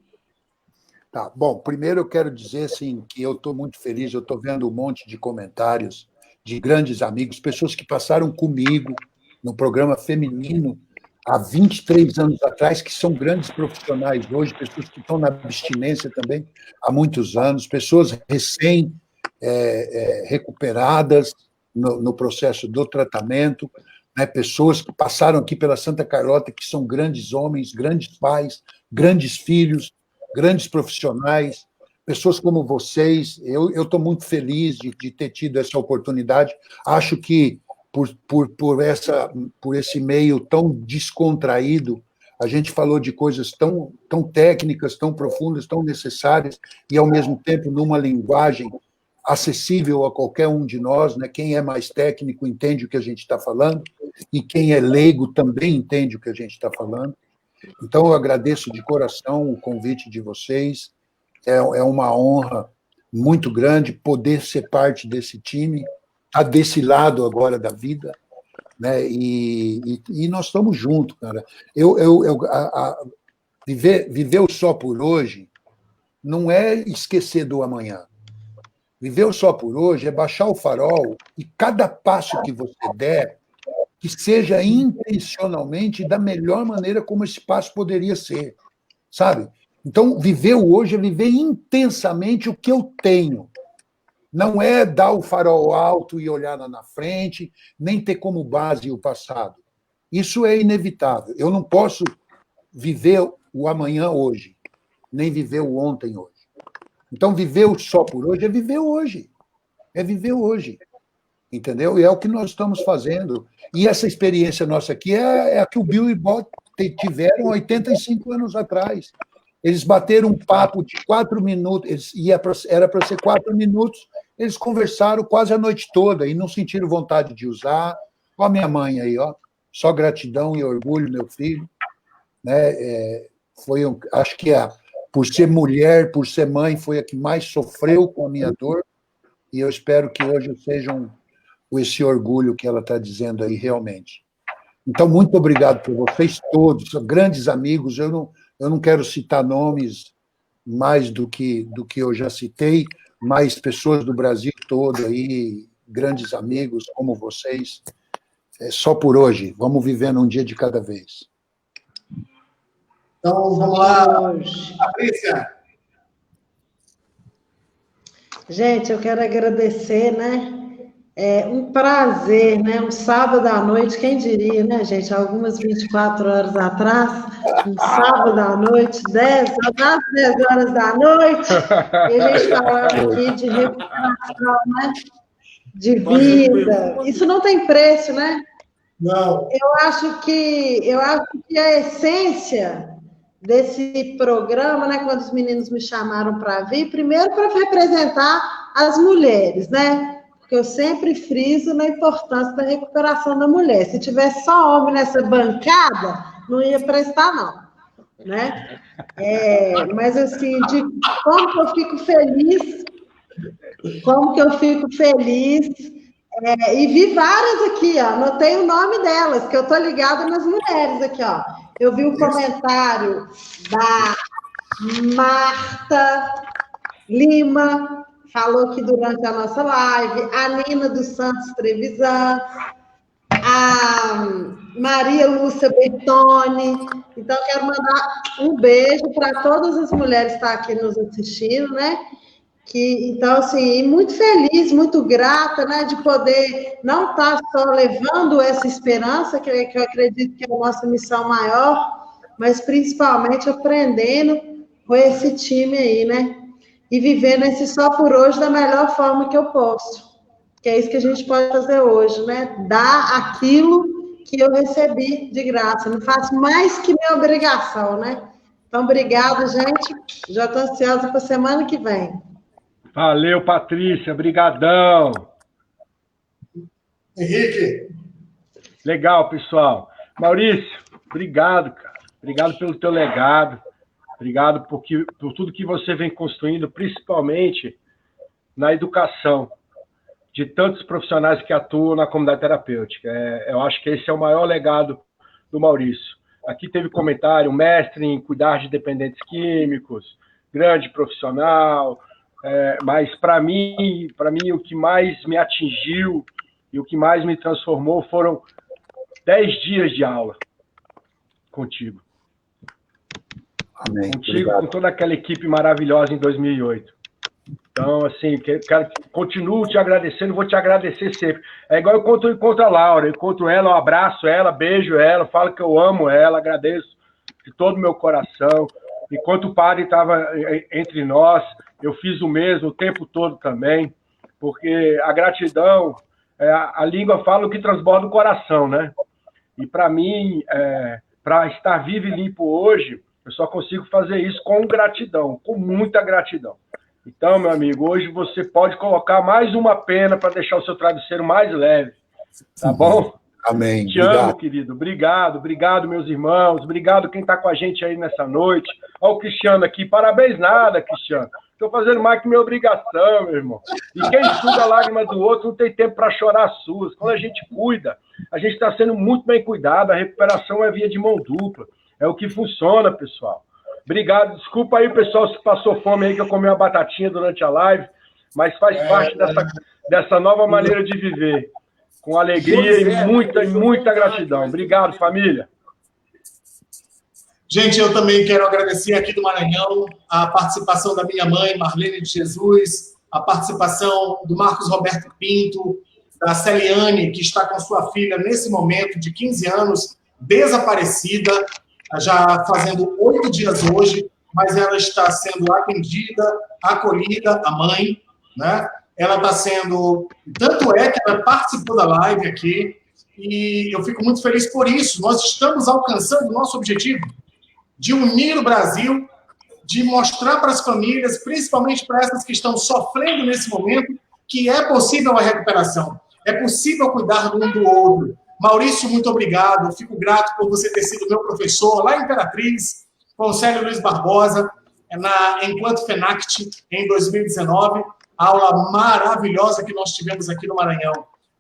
Tá, bom, primeiro eu quero dizer assim, que eu estou muito feliz, eu estou vendo um monte de comentários de grandes amigos, pessoas que passaram comigo no programa feminino há 23 anos atrás, que são grandes profissionais hoje, pessoas que estão na abstinência também há muitos anos, pessoas recuperadas no processo do tratamento, né, pessoas que passaram aqui pela Santa Carlota, que são grandes homens, grandes pais, grandes filhos, grandes profissionais, pessoas como vocês. Eu estou muito feliz de ter tido essa oportunidade. Acho que por esse meio tão descontraído, a gente falou de coisas tão técnicas, tão profundas, tão necessárias, e, ao mesmo tempo, numa linguagem acessível a qualquer um de nós, né? Quem é mais técnico entende o que a gente está falando, e quem é leigo também entende o que a gente está falando. Então, eu agradeço de coração o convite de vocês. É uma honra muito grande poder ser parte desse time, estar desse lado agora da vida, né? E nós estamos juntos, cara. Viver o só por hoje não é esquecer do amanhã. Viver o só por hoje é baixar o farol e cada passo que você der, que seja intencionalmente da melhor maneira como esse passo poderia ser, sabe? Então, viver o hoje é viver intensamente o que eu tenho. Não é dar o farol alto e olhar lá na frente, nem ter como base o passado. Isso é inevitável. Eu não posso viver o amanhã hoje, nem viver o ontem hoje. Então, viver o só por hoje é viver hoje. É viver hoje. Entendeu? E é o que nós estamos fazendo. E essa experiência nossa aqui é a que o Bill e Bob tiveram 85 anos atrás. Eles bateram um papo de 4 minutos, era para ser 4 minutos, eles conversaram quase a noite toda e não sentiram vontade de usar. Ó a minha mãe aí, ó. Só gratidão e orgulho, meu filho. Né? Acho que por ser mulher, por ser mãe, foi a que mais sofreu com a minha dor, e eu espero que hoje eu seja esse orgulho que ela está dizendo aí realmente. Então, muito obrigado por vocês todos, são grandes amigos. Eu não quero citar nomes mais do que eu já citei, mas pessoas do Brasil todo aí, grandes amigos como vocês. É só por hoje, vamos vivendo um dia de cada vez. Então, vamos lá, Patrícia. Gente, eu quero agradecer, né? É um prazer, né? Um sábado à noite, quem diria, né, gente? Algumas 24 horas atrás, um sábado à noite, 10 horas da noite, e a gente falava aqui de recuperação, né? De vida. Isso não tem preço, né? Não. Eu acho que a essência desse programa, né, quando os meninos me chamaram para vir, primeiro para representar as mulheres, né? Porque eu sempre friso na importância da recuperação da mulher. Se tivesse só homem nessa bancada, não ia prestar, não, né? Mas, assim, de como que eu fico feliz, e vi várias aqui, ó, anotei o nome delas, que eu tô ligada nas mulheres aqui, ó. Eu vi um comentário da Marta Lima, falou aqui durante a nossa live, a Nina dos Santos Trevisan, a Maria Lúcia Bertoni. Então, quero mandar um beijo para todas as mulheres que estão aqui nos assistindo, né? Então, assim, muito feliz, muito grata, né, de poder não estar só levando essa esperança, que eu acredito que é a nossa missão maior, mas principalmente aprendendo com esse time aí, né? E vivendo esse só por hoje da melhor forma que eu posso. Que é isso que a gente pode fazer hoje, né? Dar aquilo que eu recebi de graça. Não faço mais que minha obrigação, né? Então, obrigada, gente. Já estou ansiosa para a semana que vem. Valeu, Patrícia. Brigadão. Henrique. Legal, pessoal. Maurício, obrigado, cara. Obrigado pelo teu legado. Obrigado por tudo que você vem construindo, principalmente na educação de tantos profissionais que atuam na comunidade terapêutica. Eu acho que esse é o maior legado do Maurício. Aqui teve comentário, mestre em cuidar de dependentes químicos, grande profissional, mas para mim o que mais me atingiu e o que mais me transformou foram 10 dias de aula contigo. Amém. Contigo, Obrigado. com toda aquela equipe maravilhosa em 2008. Então, assim, continuo te agradecendo, vou te agradecer sempre. É igual eu encontro a Laura, eu encontro ela, eu abraço ela, beijo ela, falo que eu amo ela, agradeço de todo o meu coração. Enquanto o padre estava entre nós, eu fiz o mesmo o tempo todo também, porque a gratidão, a língua fala o que transborda o coração, né? E para mim, para estar vivo e limpo hoje, eu só consigo fazer isso com gratidão, com muita gratidão. Então, meu amigo, hoje você pode colocar mais uma pena para deixar o seu travesseiro mais leve, tá bom? Amém. Te amo, querido. Obrigado, meus irmãos. Obrigado quem está com a gente aí nessa noite. Olha o Cristiano aqui. Parabéns nada, Cristiano. Estou fazendo mais que minha obrigação, meu irmão. E quem estuda a lágrima do outro não tem tempo para chorar as suas. Quando a gente cuida, a gente está sendo muito bem cuidado. A recuperação é via de mão dupla. É o que funciona, pessoal. Obrigado. Desculpa aí, pessoal, se passou fome aí, que eu comi uma batatinha durante a live, mas faz parte dessa nova maneira de viver. Com alegria e muita gratidão. Obrigado, família. Gente, eu também quero agradecer aqui do Maranhão a participação da minha mãe, Marlene de Jesus, a participação do Marcos Roberto Pinto, da Celiane, que está com sua filha nesse momento de 15 anos, desaparecida, já fazendo 8 dias hoje, mas ela está sendo atendida, acolhida, a mãe, né? Ela está sendo... Tanto é que ela participou da live aqui, e eu fico muito feliz por isso. Nós estamos alcançando o nosso objetivo de unir o Brasil, de mostrar para as famílias, principalmente para essas que estão sofrendo nesse momento, que é possível a recuperação, é possível cuidar um do outro. Maurício, muito obrigado. Eu fico grato por você ter sido meu professor lá em Imperatriz, com o Célio Luiz Barbosa, enquanto FENACT, em 2019. Aula maravilhosa que nós tivemos aqui no Maranhão.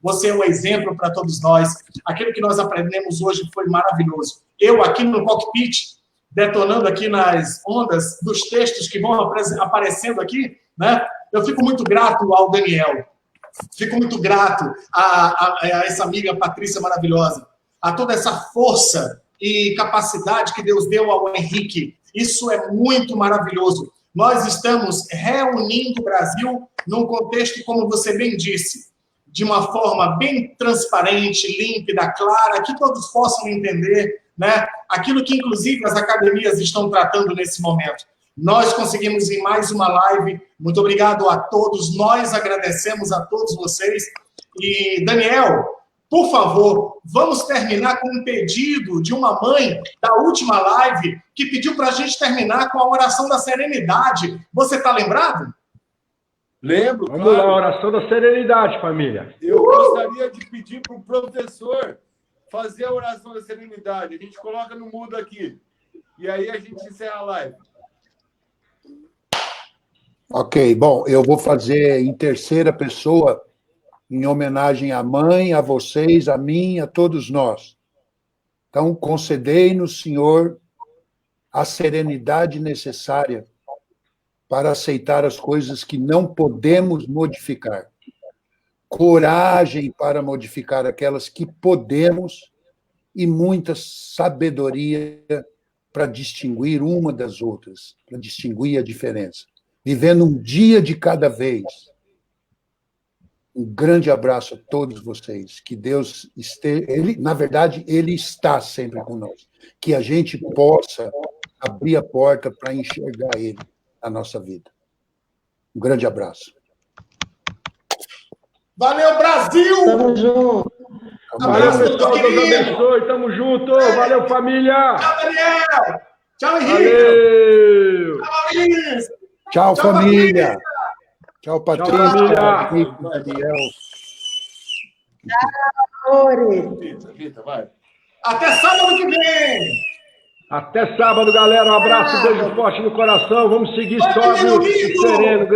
Você é um exemplo para todos nós. Aquilo que nós aprendemos hoje foi maravilhoso. Eu, aqui no cockpit, detonando aqui nas ondas dos textos que vão aparecendo aqui, né? Eu fico muito grato ao Daniel. Fico muito grato a essa amiga Patrícia maravilhosa, a toda essa força e capacidade que Deus deu ao Henrique. Isso é muito maravilhoso. Nós estamos reunindo o Brasil num contexto, como você bem disse, de uma forma bem transparente, límpida, clara, que todos possam entender, né? Aquilo que, inclusive, as academias estão tratando nesse momento. Nós conseguimos em mais uma live. Muito obrigado a todos. Nós agradecemos a todos vocês. E, Daniel, por favor, vamos terminar com um pedido de uma mãe da última live que pediu para a gente terminar com a oração da serenidade. Você está lembrado? Lembro, Vamos lá, oração da serenidade, família. Eu gostaria de pedir para o professor fazer a oração da serenidade. A gente coloca no mudo aqui. E aí a gente encerra a live. Ok, bom, eu vou fazer em terceira pessoa, em homenagem à mãe, a vocês, a mim, a todos nós. Então, concedei-nos, Senhor, a serenidade necessária para aceitar as coisas que não podemos modificar. Coragem para modificar aquelas que podemos e muita sabedoria para distinguir uma das outras, para distinguir a diferença. Vivendo um dia de cada vez. Um grande abraço a todos vocês. Que Deus esteja... na verdade, Ele está sempre conosco. Que a gente possa abrir a porta para enxergar Ele na nossa vida. Um grande abraço. Valeu, Brasil! Tamo junto. Valeu, pessoal. Deus abençoe. Tamo junto. Valeu, família. Tchau, Daniel! Tchau, Henrique! Valeu. Tchau, Maurício! Tchau, família. Tchau, Patrícia. Tchau, família. Henrique, Daniel. Amores. Rita, vai. Até sábado que vem! Até sábado, galera. Um abraço, beijo forte no coração. Vamos seguir Vai, sóbrio menino e lindo! sereno.